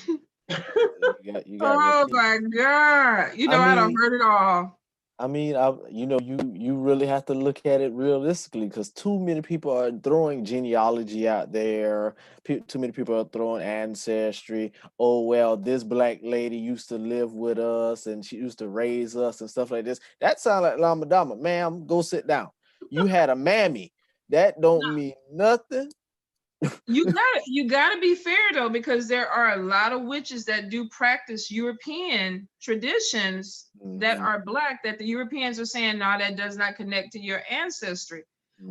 you got oh my God. You know, I don't heard it all. I mean, you really have to look at it realistically because too many people are throwing genealogy out there. Too many people are throwing ancestry. Oh well, this black lady used to live with us and she used to raise us and stuff like this. That sounds like Lama Dama. Ma'am, go sit down. You had a mammy. That don't mean nothing. You gotta be fair though, because there are a lot of witches that do practice European traditions that Mhm, are black, that the Europeans are saying, no, that does not connect to your ancestry.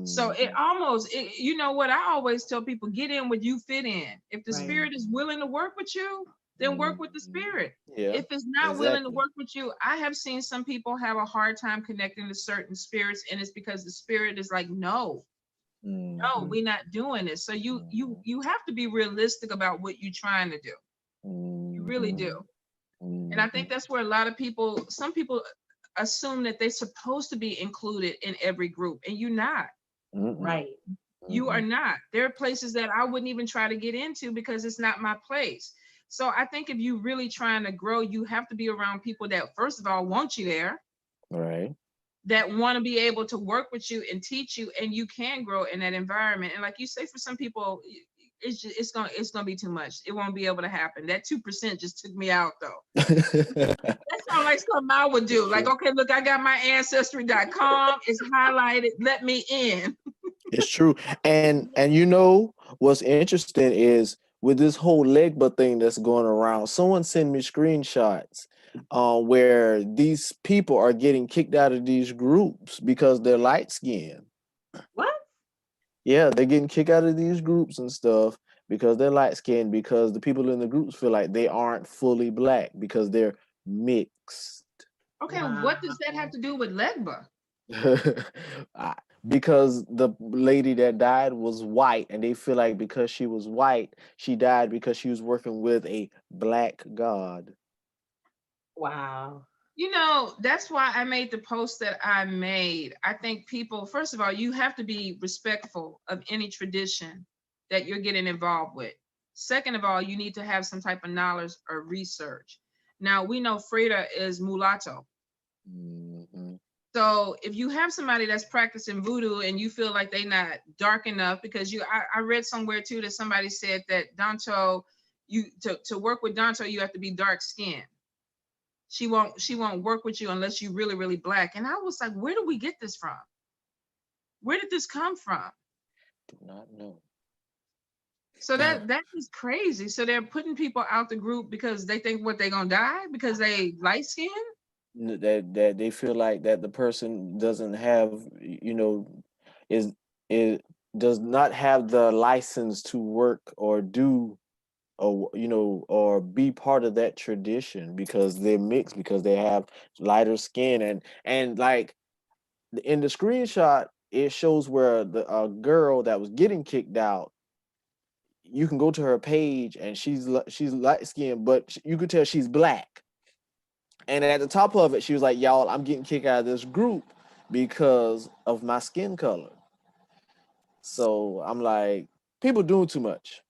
So it mhm, almost, you know what I always tell people, get in what you fit in. If the Right. spirit is willing to work with you, then work with the mhm. spirit. Yeah, If it's not willing to exactly. work with you, I have seen some people have a hard time connecting to certain spirits, and it's because the spirit is like, no, no, Mhm, we're not doing this. So you you mhm, you have to be realistic about what you're trying to do. You really do. mhm, And I mhm, think that's where a lot of people, some people assume that they're supposed to be included in every group, and you're not. mhm, Right. You are mhm. not. There are places that I wouldn't even try to get into because it's not my place. So I think if you really trying to grow, you have to be around people that first of all want you there, Right. that want to be able to work with you and teach you, and you can grow in that environment. And like you say, for some people, it's gonna be too much. It won't be able to happen. That 2% just took me out though. That sounds like something I would It's do. Like, true. okay, look, I got my ancestry.com. It's highlighted. Let me in. It's true. And you know what's interesting is with this whole Legba thing that's going around, someone sent me screenshots where these people are getting kicked out of these groups because they're light skinned. What? Yeah, they're getting kicked out of these groups and stuff because they're light skinned because the people in the groups feel like they aren't fully black because they're mixed. Okay, what does that have Wow. to do with Legba? I- because the lady that died was white, and they feel like because she was white, she died because she was working with a black god. Wow. You know, that's why I made the post that I made. I think people, first of all, you have to be respectful of any tradition that you're getting involved with. Second of all, you need to have some type of knowledge or research. Now, we know Frida is mulatto. Mhm. So if you have somebody that's practicing voodoo and you feel like they're not dark enough, because I read somewhere too that somebody said that Danto, you to work with Danto, you have to be dark skinned. She won't work with you unless you really, really black. And I was like, where do we get this from? Where did this come from? Do not know. So that is crazy. So they're putting people out the group because they think what, they gonna die because they light skinned? That they feel like that the person doesn't have, is is does not have the license to work or do or or be part of that tradition because they're mixed because they have lighter skin and like in the screenshot it shows where the girl that was getting kicked out, you can go to her page and she's light skinned but you could tell she's black, and at the top of it she was like, y'all, I'm getting kicked out of this group because of my skin color. So I'm like, people doing too much.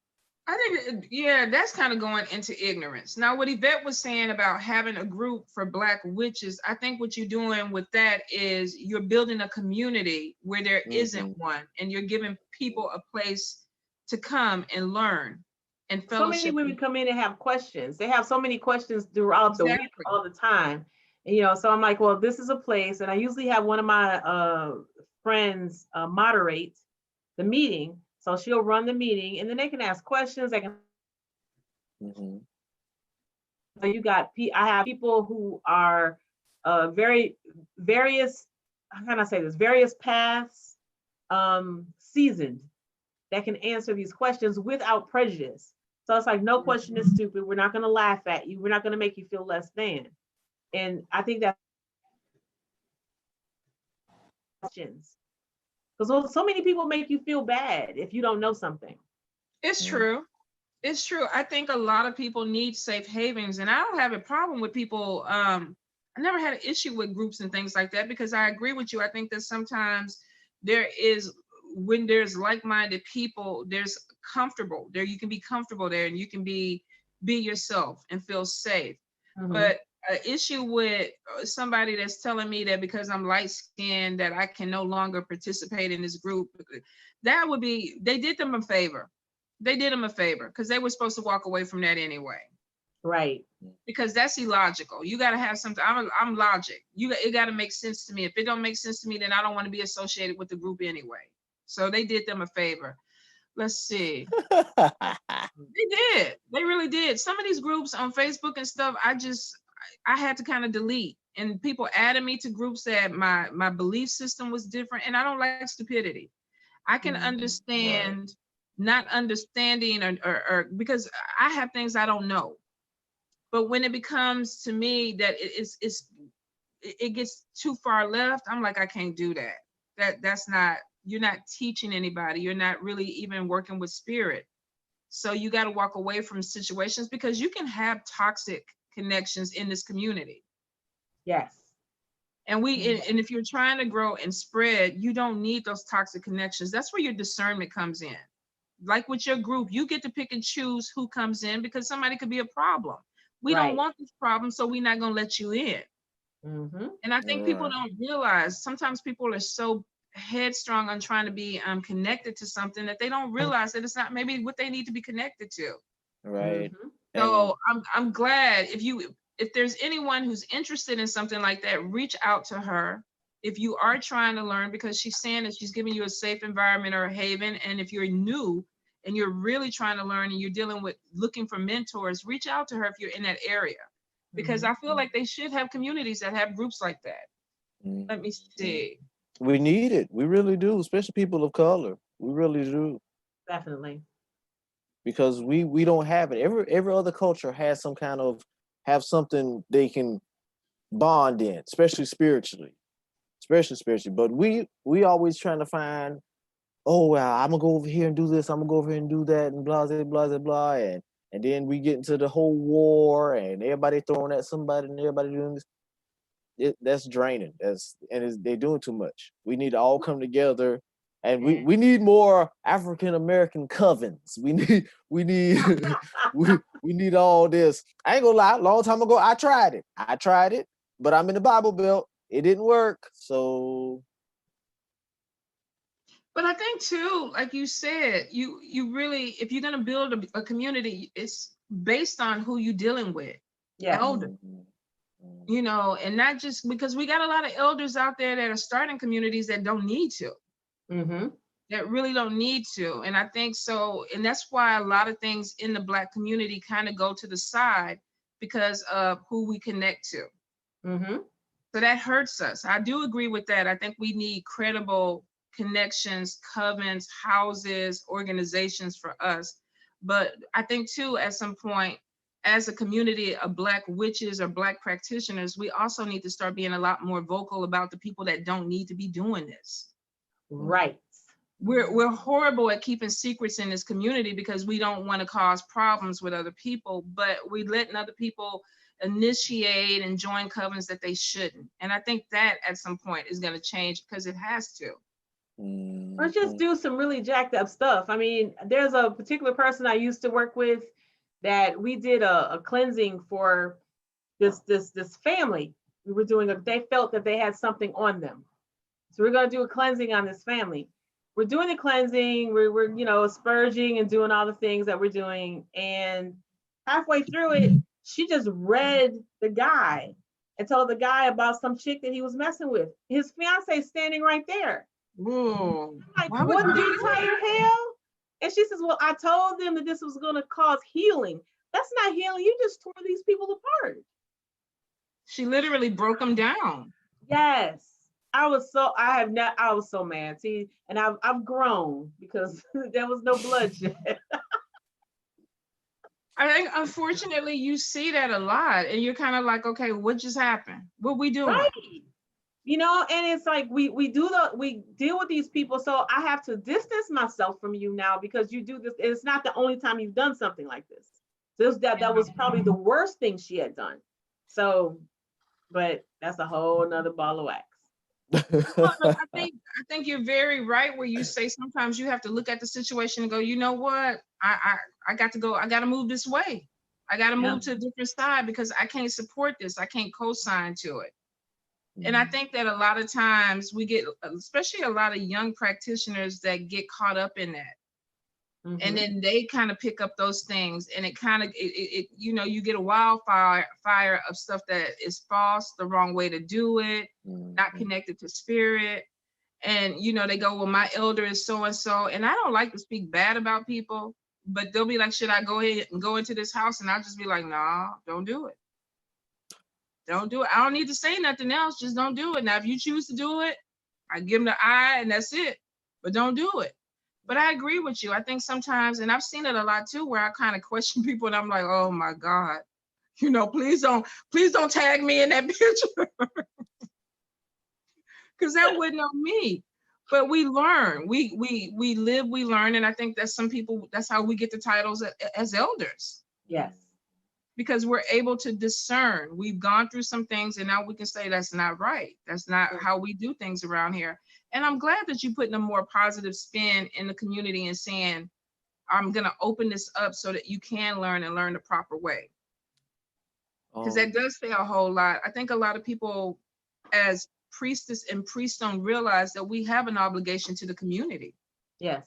I think, yeah, that's kind of going into ignorance. Now, what Yvette was saying about having a group for Black witches, I think what you're doing with that is you're building a community where there isn't Hmm. one, and you're giving people a place to come and learn and So many fellowship. women come in and have questions. They have so many questions throughout the week, Exactly. all the time. And, so I'm like, well, this is a place, and I usually have one of my friends moderate the meeting. So she'll run the meeting, and then they can ask questions. They can. Hmm. So I have people who are very various. How can I say this? Various paths, seasoned, that can answer these questions without prejudice. So it's like, no question is stupid. We're not going to laugh at you. We're not going to make you feel less than. And I think that questions, because so many people make you feel bad if you don't know something. It's true. It's true. I think a lot of people need safe havens, and I don't have a problem with people. I never had an issue with groups and things like that because I agree with you. I think that sometimes there is, when there's like-minded people, there's comfortable there. You can be comfortable there, and you can be yourself and feel safe. Mhm. But an issue with somebody that's telling me that because I'm light skinned that I can no longer participate in this group. That would be, they did them a favor. They did them a favor because they were supposed to walk away from that anyway. Right. Because that's illogical. You got to have something. I'm logic. It got to make sense to me. If it don't make sense to me, then I don't want to be associated with the group anyway. So they did them a favor. Let's see. They did. They really did. Some of these groups on Facebook and stuff, I had to kind of delete. And people added me to groups that my belief system was different. And I don't like stupidity. I can understand not understanding or because I have things I don't know. But when it becomes to me that it gets too far left, I'm like, I can't do that. That's not, you're not teaching anybody. You're not really even working with spirit. So you got to walk away from situations because you can have toxic connections in this community. Yes. And and if you're trying to grow and spread, you don't need those toxic connections. That's where your discernment comes in. Like with your group, you get to pick and choose who comes in because somebody could be a problem. We don't want this problem, so we're not going to let you in. And I think people don't realize, sometimes people are so headstrong on trying to be connected to something that they don't realize that it's not maybe what they need to be connected to. Right. So I'm glad if there's anyone who's interested in something like that, reach out to her. If you are trying to learn, because she's saying that she's giving you a safe environment or a haven. And if you're new and you're really trying to learn and you're dealing with looking for mentors, reach out to her if you're in that area. Because I feel like they should have communities that have groups like that. Let me see. We need it. We really do, especially people of color. We really do. Definitely. Because we don't have it. Every other culture has have something they can bond in, especially spiritually. But we always trying to find, oh well, I'm gonna go over here and do this, I'm gonna go over here and do that, and blah blah blah blah, and then we get into the whole war and everybody throwing at somebody and everybody doing this. That's draining. They're doing too much. We need to all come together, and we need more African American covens. We need we need all this. I ain't gonna lie. Long time ago, I tried it, but I'm in the Bible Belt. It didn't work. So. But I think too, like you said, you really, if you're gonna build a community, it's based on who you're dealing with. Yeah. Elder. You know, and not just because we got a lot of elders out there that are starting communities that don't need to. That really don't need to. And I think so, and that's why a lot of things in the Black community kind of go to the side because of who we connect to. So that hurts us. I do agree with that. I think we need credible connections, covens, houses, organizations for us. But I think too, at some point, as a community of Black witches or Black practitioners, we also need to start being a lot more vocal about the people that don't need to be doing this. Right. We're horrible at keeping secrets in this community because we don't want to cause problems with other people, but we're letting other people initiate and join covens that they shouldn't. And I think that at some point is going to change because it has to. Or just do some really jacked up stuff. I mean, there's a particular person I used to work with that we did a cleansing for this family. They felt that they had something on them. So we're going to do a cleansing on this family. We're doing the cleansing, we're asperging and doing all the things that we're doing. And halfway through it, she just read the guy and told the guy about some chick that he was messing with. His fiance standing right there. Whoa. Like, what the entire hell? And she says, well, I told them that this was going to cause healing. That's not healing. You just tore these people apart. She literally broke them down. Yes. I was so mad. See, and I've grown because there was no bloodshed. I think, unfortunately, you see that a lot, and you're kind of like, okay, what just happened? What we doing? Right. And it's like we deal with these people, so I have to distance myself from you now because you do this. It's not the only time you've done something like this. So that was probably the worst thing she had done. So, but that's a whole nother ball of wax. I think you're very right where you say sometimes you have to look at the situation and go, you know what? I got to go. I got to move this way. I got to move to a different side because I can't support this. I can't co-sign to it. And I think that a lot of times we get, especially a lot of young practitioners that get caught up in that. And then they kind of pick up those things, and it kind of, you know, you get a wildfire of stuff that is false, the wrong way to do it, not connected to spirit. And, you know, they go, well, my elder is so-and-so. And I don't like to speak bad about people, but they'll be like, should I go ahead and go into this house? And I'll just be like, nah, don't do it. Don't do it. I don't need to say nothing else. Just don't do it. Now, if you choose to do it, I give them the eye and that's it. But don't do it. But I agree with you. I think sometimes, and I've seen it a lot too, where I kind of question people and I'm like, oh my God, you know, please don't tag me in that picture. Because that wasn't on me. But we learn, we live, we learn. And I think that some people, that's how we get the titles as elders. Yes. Because we're able to discern. We've gone through some things and now we can say that's not right. That's not how we do things around here. And I'm glad that you put in a more positive spin in the community and saying, I'm going to open this up so that you can learn and learn the proper way. Because that does say a whole lot. I think a lot of people as priestess and priests don't realize that we have an obligation to the community. Yes.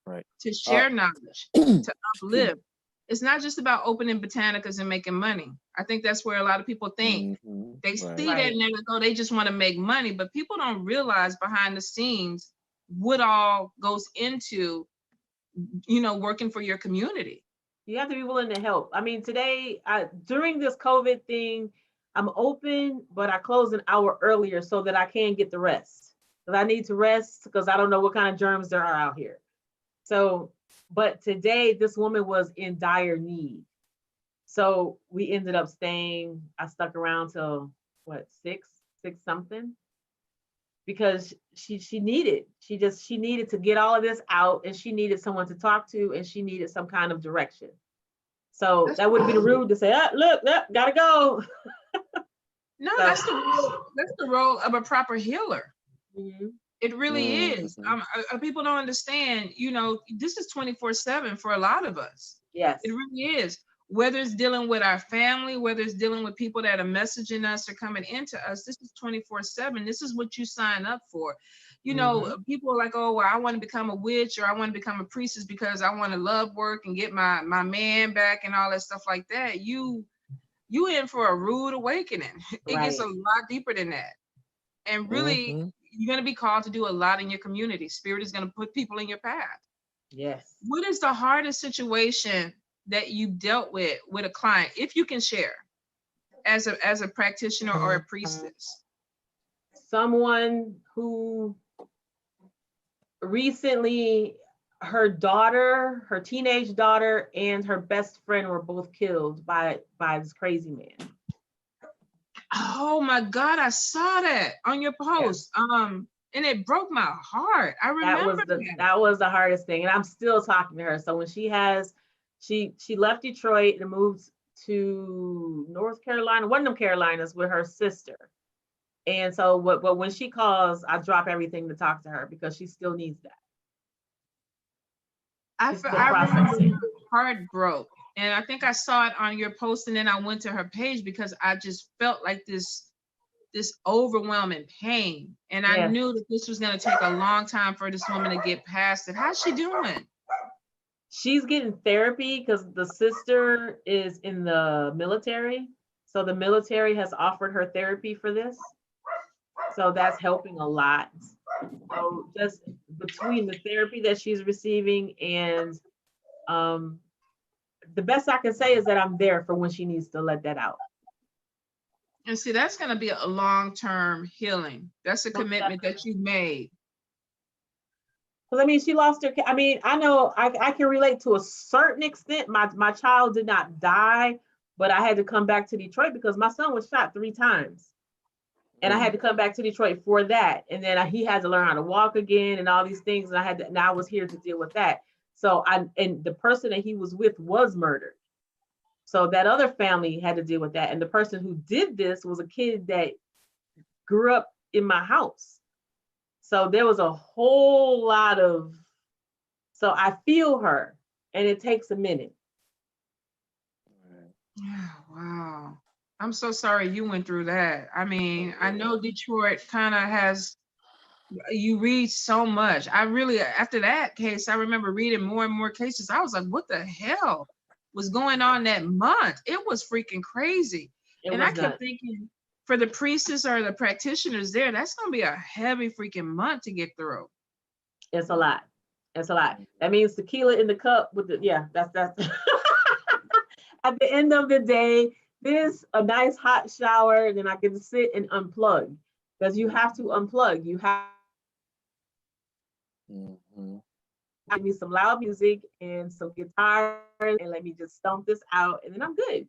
Right. To share knowledge, to uplift. It's not just about opening botanicas and making money. I think that's where a lot of people think. They see that and they're like, oh, they just want to make money. But people don't realize behind the scenes what all goes into, you know, working for your community. You have to be willing to help. I mean, today, during this COVID thing, I'm open, but I close an hour earlier so that I can get the rest. Because I need to rest because I don't know what kind of germs there are out here. So, but today, this woman was in dire need. So we ended up staying, I stuck around till what, six something? Because she needed to get all of this out, and she needed someone to talk to, and she needed some kind of direction. So that would have been rude to say, look, gotta go. No, that's the role of a proper healer. It really is. People don't understand, you know, this is 24/7 for a lot of us. Yes. It really is. Whether it's dealing with our family, whether it's dealing with people that are messaging us or coming into us, this is 24/7. This is what you sign up for. You know, people are like, oh, well, I want to become a witch or I want to become a priestess because I want to love work and get my man back and all that stuff like that. You in for a rude awakening. It gets a lot deeper than that. And really, you're going to be called to do a lot in your community. Spirit is going to put people in your path. Yes. What is the hardest situation that you dealt with a client, if you can share, as a practitioner or a priestess? Someone who recently, her teenage daughter and her best friend were both killed by this crazy man. Oh my God, I saw that on your post. And it broke my heart. I remember that was the hardest thing. And I'm still talking to her. So when she left Detroit and moved to North Carolina, one of them Carolinas, with her sister. And so but when she calls, I drop everything to talk to her because she still needs that. I remember my heart broke. And I think I saw it on your post, and then I went to her page because I just felt like this overwhelming pain. And I knew that this was going to take a long time for this woman to get past it. How's she doing? She's getting therapy because the sister is in the military. So the military has offered her therapy for this. So that's helping a lot. So just between the therapy that she's receiving and the best I can say is that I'm there for when she needs to let that out. And see, that's going to be a long-term healing. That's a commitment that you made. Because I mean, she lost her. I mean, I know I can relate to a certain extent. My child did not die, but I had to come back to Detroit because my son was shot 3 times. And I had to come back to Detroit for that. And then he had to learn how to walk again and all these things. And now I was here to deal with that. So and the person that he was with was murdered. So that other family had to deal with that. And the person who did this was a kid that grew up in my house. So there was a whole lot of, so I feel her, and it takes a minute. Wow. I'm so sorry you went through that. I mean, I know Detroit kind of has, you read so much. I really, after that case, I remember reading more and more cases. I was like, what the hell was going on that month? It was freaking crazy. It And I was kept nuts. thinking, for the priestess or the practitioners there, that's going to be a heavy freaking month to get through. It's a lot. It's a lot. That means tequila in the cup with the, yeah, that's at the end of the day, this a nice hot shower, then I can sit and unplug. Because you have to unplug. You have Mhm. to give me some loud music and some guitar and let me just stomp this out and then I'm good.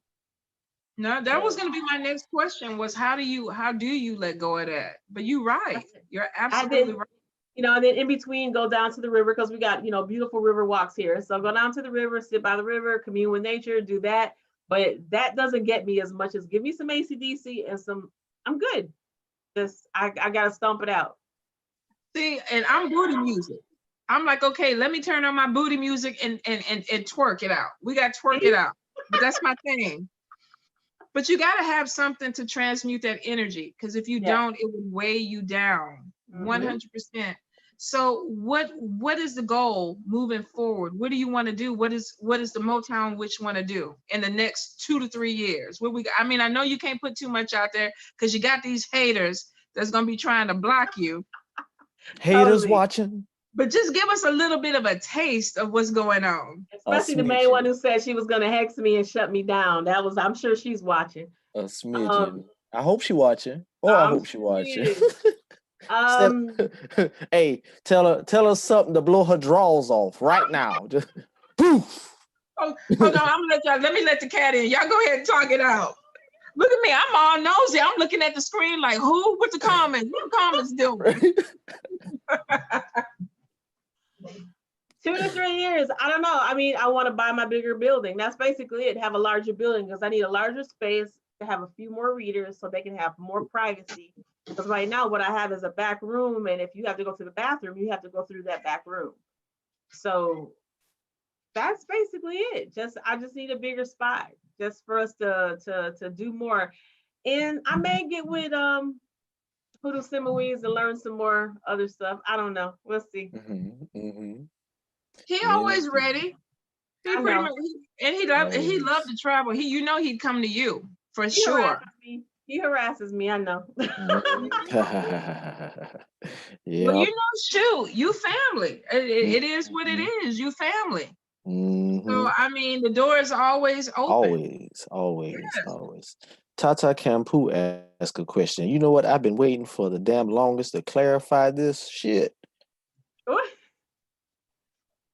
No, that was going to be my next question was how do you let go of that? But you're right. You're I absolutely did, right. and then in between go down to the river because we got, beautiful river walks here. So go down to the river, sit by the river, commune with nature, do that. But that doesn't get me as much as give me some ACDC and some, I'm good. Just, I got to stomp it out. See, and I'm booty music. I'm like, okay, let me turn on my booty music and twerk it out. We got to twerk it out. But that's my thing. But you got to have something to transmute that energy because if you Yeah. don't, it would weigh you down Mm-hmm. 100%. So what is the goal moving forward? What do you want to do? What is the Motown Witch want to do in the next 2 to 3 years? I mean, I know you can't put too much out there because you got these haters that's gonna be trying to block you. Haters Totally. watching But just give us a little bit of a taste of what's going on. a Especially the main one smidgen, who said she was gonna hex me and shut me down. That was, I'm sure she's watching. a Um, smidgen. I hope she watching. Oh, I I'm hope she sure she watching. is. Instead, Um, hey, tell her something to blow her drawers off right now. Just poof. Oh, hold on, I'm gonna let me let the cat in. Y'all go ahead and talk it out. Look at me, I'm all nosy. I'm looking at the screen like, who? What's the comments? What the comments doing? 2 to 3 years. I don't know. I mean, I want to buy my bigger building. That's basically it. Have a larger building because I need a larger space to have a few more readers so they can have more privacy. Because right now, what I have is a back room, and if you have to go to the bathroom, you have to go through that back room. So that's basically it. I just need a bigger spot just for us to do more. And I may get with Hoodoo Simmerweeds and learn some more other stuff. I don't know. We'll see. Mm-hmm. He Me always too. ready. He I pretty know. much he loved Always. to travel. He he'd come to you for He sure. harasses me. He harasses me. I know. Mhm. Well, Yep. shoot, you family. It is what it Mhm. is. You family. So Mhm. I mean, the door is always open. Always, always, Yes. always. Tata Campu asked a question. You know what? I've been waiting for the damn longest to clarify this shit, What?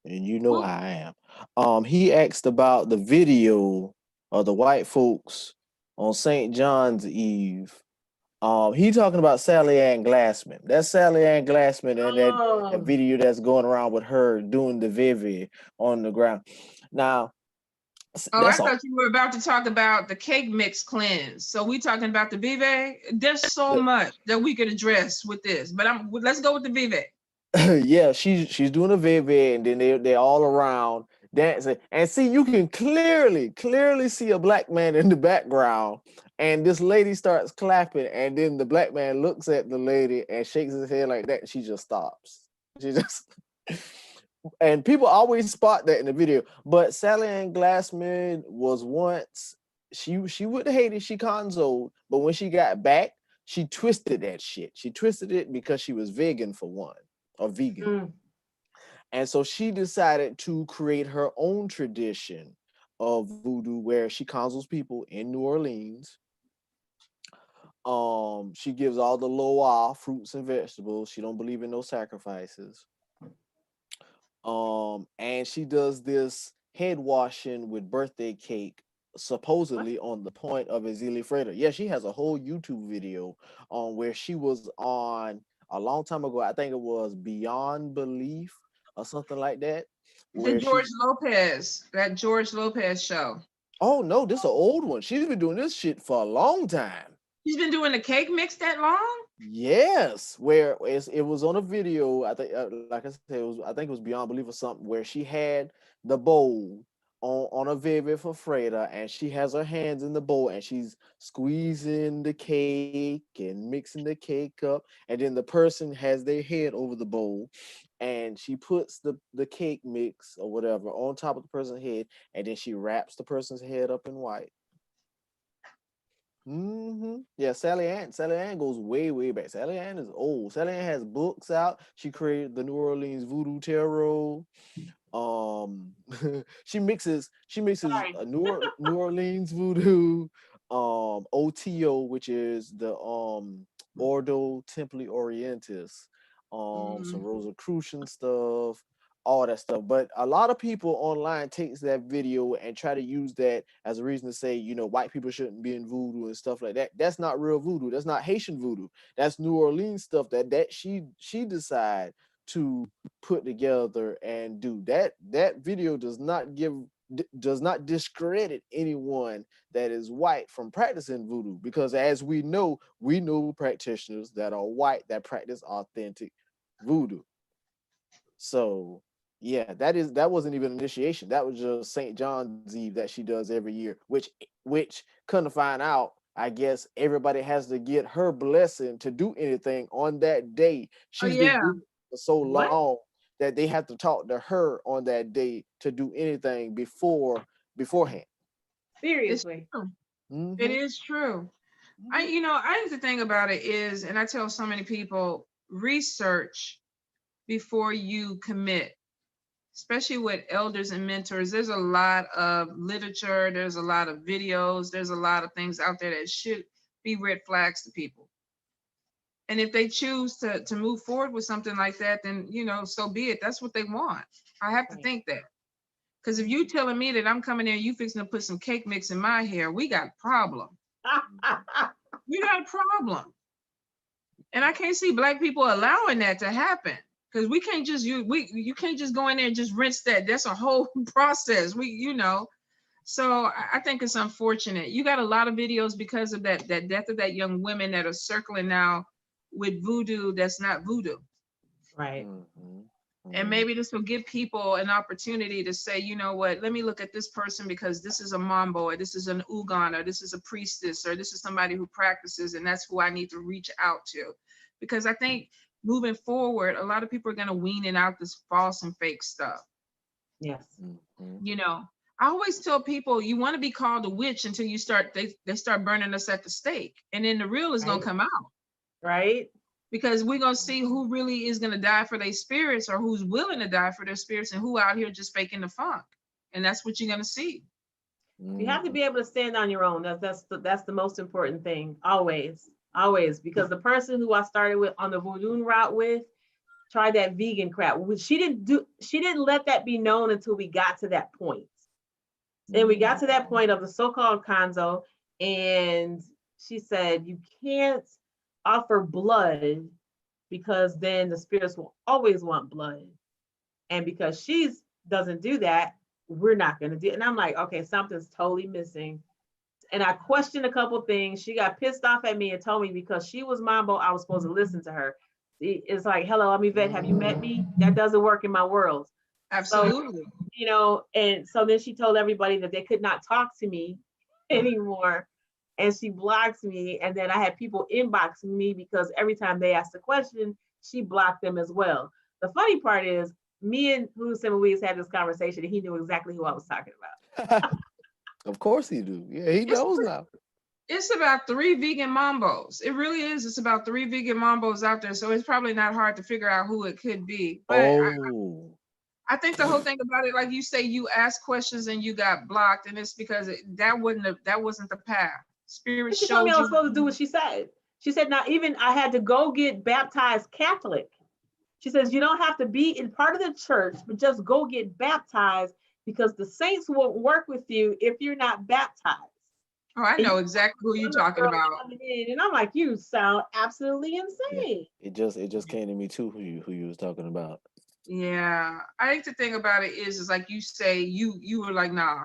and you know Well, how I am. He asked about the video of the white folks on St. John's Eve. He talking about Sally Ann Glassman. That's Sally Ann Glassman and that Oh, video that's going around with her doing the Vivi on the ground. Now, oh, I that's thought all. you were about to talk about the cake mix cleanse. So we talking about the Vive. There's so much that we could address with this, but let's go with the Vive. Yeah, she's doing a Vivi, and then they're all around dancing. And see, you can clearly see a black man in the background. And this lady starts clapping, and then the black man looks at the lady and shakes his head like that, and she just stops. She just and people always spot that in the video. But Sally Ann Glassman was once she would hate it, she consoled, but when she got back, she twisted that shit. She twisted it because she was vegan for one, or vegan. mm, And so she decided to create her own tradition of voodoo where she consoles people in New Orleans. She gives all the loa fruits and vegetables. She don't believe in no sacrifices. And she does this head washing with birthday cake what? supposedly on the point of Azili Freighter. Yeah, she has a whole YouTube video on where she was on a long time ago. I think it was Beyond Belief or something like that. The Where That George Lopez show. oh no, this is an old one. She's been doing this shit for a long time. He's been doing the cake mix that long? Yes, where it was on a video. I think, like I said, I think it was Beyond Belief or something, where she had the bowl on a vivid for Freda, and she has her hands in the bowl and she's squeezing the cake and mixing the cake up, and then the person has their head over the bowl, and she puts the cake mix or whatever on top of the person's head, and then she wraps the person's head up in white. Yeah, Sally Ann. Sally Ann goes way, way back. Sally Ann is old. Sally Ann has books out. She created the New Orleans Voodoo Tarot. Um, she mixes Sorry. a New Orleans Voodoo, OTO, which is the Ordo Templi Orientis, some Mhm. Rosicrucian stuff, all that stuff. But a lot of people online takes that video and try to use that as a reason to say, white people shouldn't be in voodoo and stuff like that. That's not real voodoo. That's not Haitian voodoo. That's New Orleans stuff that she decided to put together and do. That video does not discredit anyone that is white from practicing voodoo, because as we know practitioners that are white that practice authentic voodoo. So yeah, that wasn't even initiation. That was just St. John's Eve that she does every year, which kind of find out, I guess everybody has to get her blessing to do anything on that day. Oh She's been yeah. doing it for so What? long that they have to talk to her on that day to do anything beforehand. It's Seriously. true. It Mm-hmm. is true. Mm-hmm. I think the thing about it is, and I tell so many people, research before you commit, especially with elders and mentors. There's a lot of literature, there's a lot of videos, there's a lot of things out there that should be red flags to people. And if they choose to move forward with something like that, then so be it. That's what they want. I have to Right. think that. Because if you telling me that I'm coming there, you fixing to put some cake mix in my hair, we got a problem. We got a problem. And I can't see Black people allowing that to happen. Because we can't just you can't just go in there and just rinse that. That's a whole process. So I think it's unfortunate. You got a lot of videos because of that death of that young women that are circling now with voodoo that's not voodoo. Right. Mm-hmm. And Mm-hmm. maybe this will give people an opportunity to say, you know what, let me look at this person because this is a Mambo, or this is an Houngan, or this is a priestess, or this is somebody who practices, and that's who I need to reach out to. Because I think moving forward, a lot of people are going to wean in out this false and fake stuff. Yes. Mm-hmm. I always tell people, you want to be called a witch until they start burning us at the stake. And then the real is going to Right. come out. Right. Because we're going to see who really is going to die for their spirits, or who's willing to die for their spirits, and who out here just faking the funk. And that's what you're going to see. You have to be able to stand on your own. That's the most important thing. Always. Always. Because the person who I started with on the voodoo route with tried that vegan crap. She didn't let that be known until we got to that point. And we got to that point of the so-called Kanzo, and she said, you can't offer blood because then the spirits will always want blood. And because she doesn't do that, we're not going to do it. And I'm like, okay, something's totally missing. And I questioned a couple things. She got pissed off at me and told me because she was Mambo, I was supposed to listen to her. It's like, hello, I'm Yvette. Have you met me? That doesn't work in my world. Absolutely. So, and so then she told everybody that they could not talk to me anymore. And she blocked me. And then I had people inbox me because every time they asked a question, she blocked them as well. The funny part is, me and Hussein Louise had this conversation and he knew exactly who I was talking about. Of course he do. Yeah, he knows now. It's about 3 vegan Mambos. It really is. It's about 3 vegan Mambos out there. So it's probably not hard to figure out who it could be. But Oh. I think the whole thing about it, like you say, you asked questions and you got blocked, and it's because that wasn't the path. Spirit She told me showed I was you. supposed to do what she said. She said, now even I had to go get baptized Catholic. She says, you don't have to be in part of the church, but just go get baptized because the saints won't work with you if you're not baptized. Oh, I know exactly who you're talking about. And I'm like, you sound absolutely Yeah. insane. It just came to me too who you was talking about. Yeah, I think the thing about it is like you say, you were like, nah,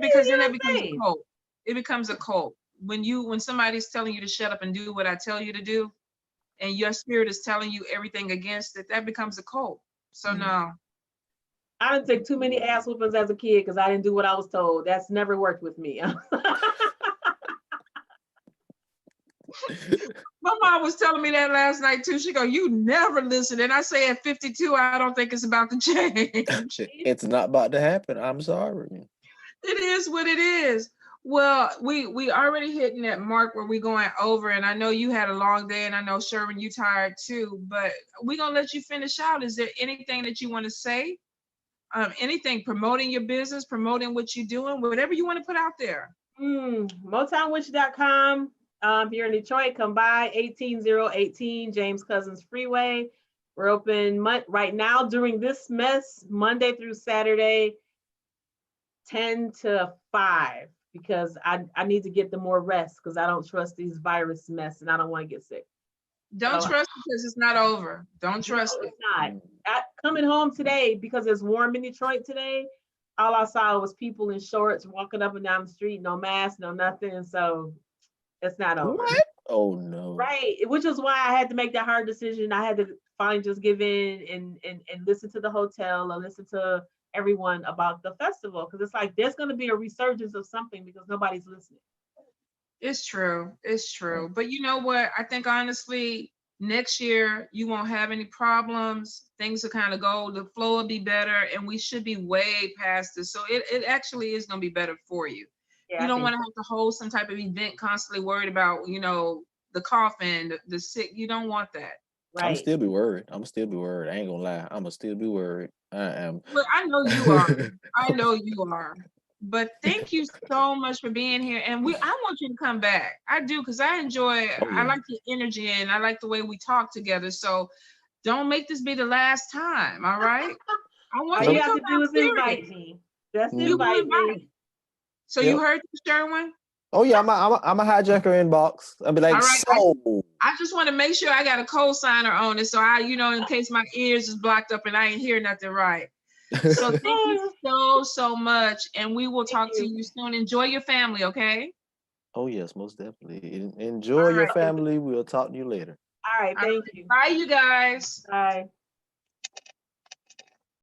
because then it becomes a cult. It becomes a cult when somebody's telling you to shut up and do what I tell you to do, and your spirit is telling you everything against it. That becomes a cult. So no. I didn't take too many ass whoopings as a kid because I didn't do what I was told. That's never worked with me. My mom was telling me that last night too. She go, "You never listen." And I say at 52, I don't think it's about to change. It's not about to happen. I'm sorry. It is what it is. Well, we already hitting that mark where we going over, and I know you had a long day, and I know Sherwin, you tired too. But we're gonna let you finish out. Is there anything that you want to say? Anything promoting your business, promoting what you're doing, whatever you want to put out there. MotownWitch.com. If you're in Detroit, come by 18018 James Cousins Freeway. We're open right now during this mess, Monday through Saturday, 10 to 5, because I need to get the more rest because I don't trust these virus mess and I don't want to get sick. Don't trust it because it's not over. Don't trust it. It's not. Coming home today, because it's warm in Detroit today, all I saw was people in shorts walking up and down the street, no mask, no nothing. So it's not over. What? Oh no. Right. Which is why I had to make that hard decision. I had to finally just give in and listen to the hotel or listen to everyone about the festival. Because it's like there's gonna be a resurgence of something because nobody's listening. It's true. It's true. But you know what? I think honestly, next year you won't have any problems. Things will kind of go, the flow will be better, and we should be way past this. So it actually is going to be better for you. Yeah, You don't want to have to hold some type of event constantly worried about, the coughing, the sick. You don't want that. right. I'm still be worried. I ain't gonna lie. I'm gonna still be worried. I am. Well, I know you are. I know you are. But thank you so much for being here. And I want you to come back. I do, because I enjoy, Oh, yeah. I like your energy and I like the way we talk together. So don't make this be the last time. All right. I want All you you to have come to do is back, invite period. me. Just You invite invite. me. So Yep. you heard this, Sherwin? Oh yeah, I'm a hijacker inbox. I'll be like, All right. so I just want to make sure I got a co-signer on it. So in case my ears is blocked up and I ain't hear nothing right. So thank you so much. And we will talk to you soon. Enjoy your family, okay? Oh yes, most definitely. Enjoy your family. We'll talk to you later. All right, thank you. Bye, you guys. Bye.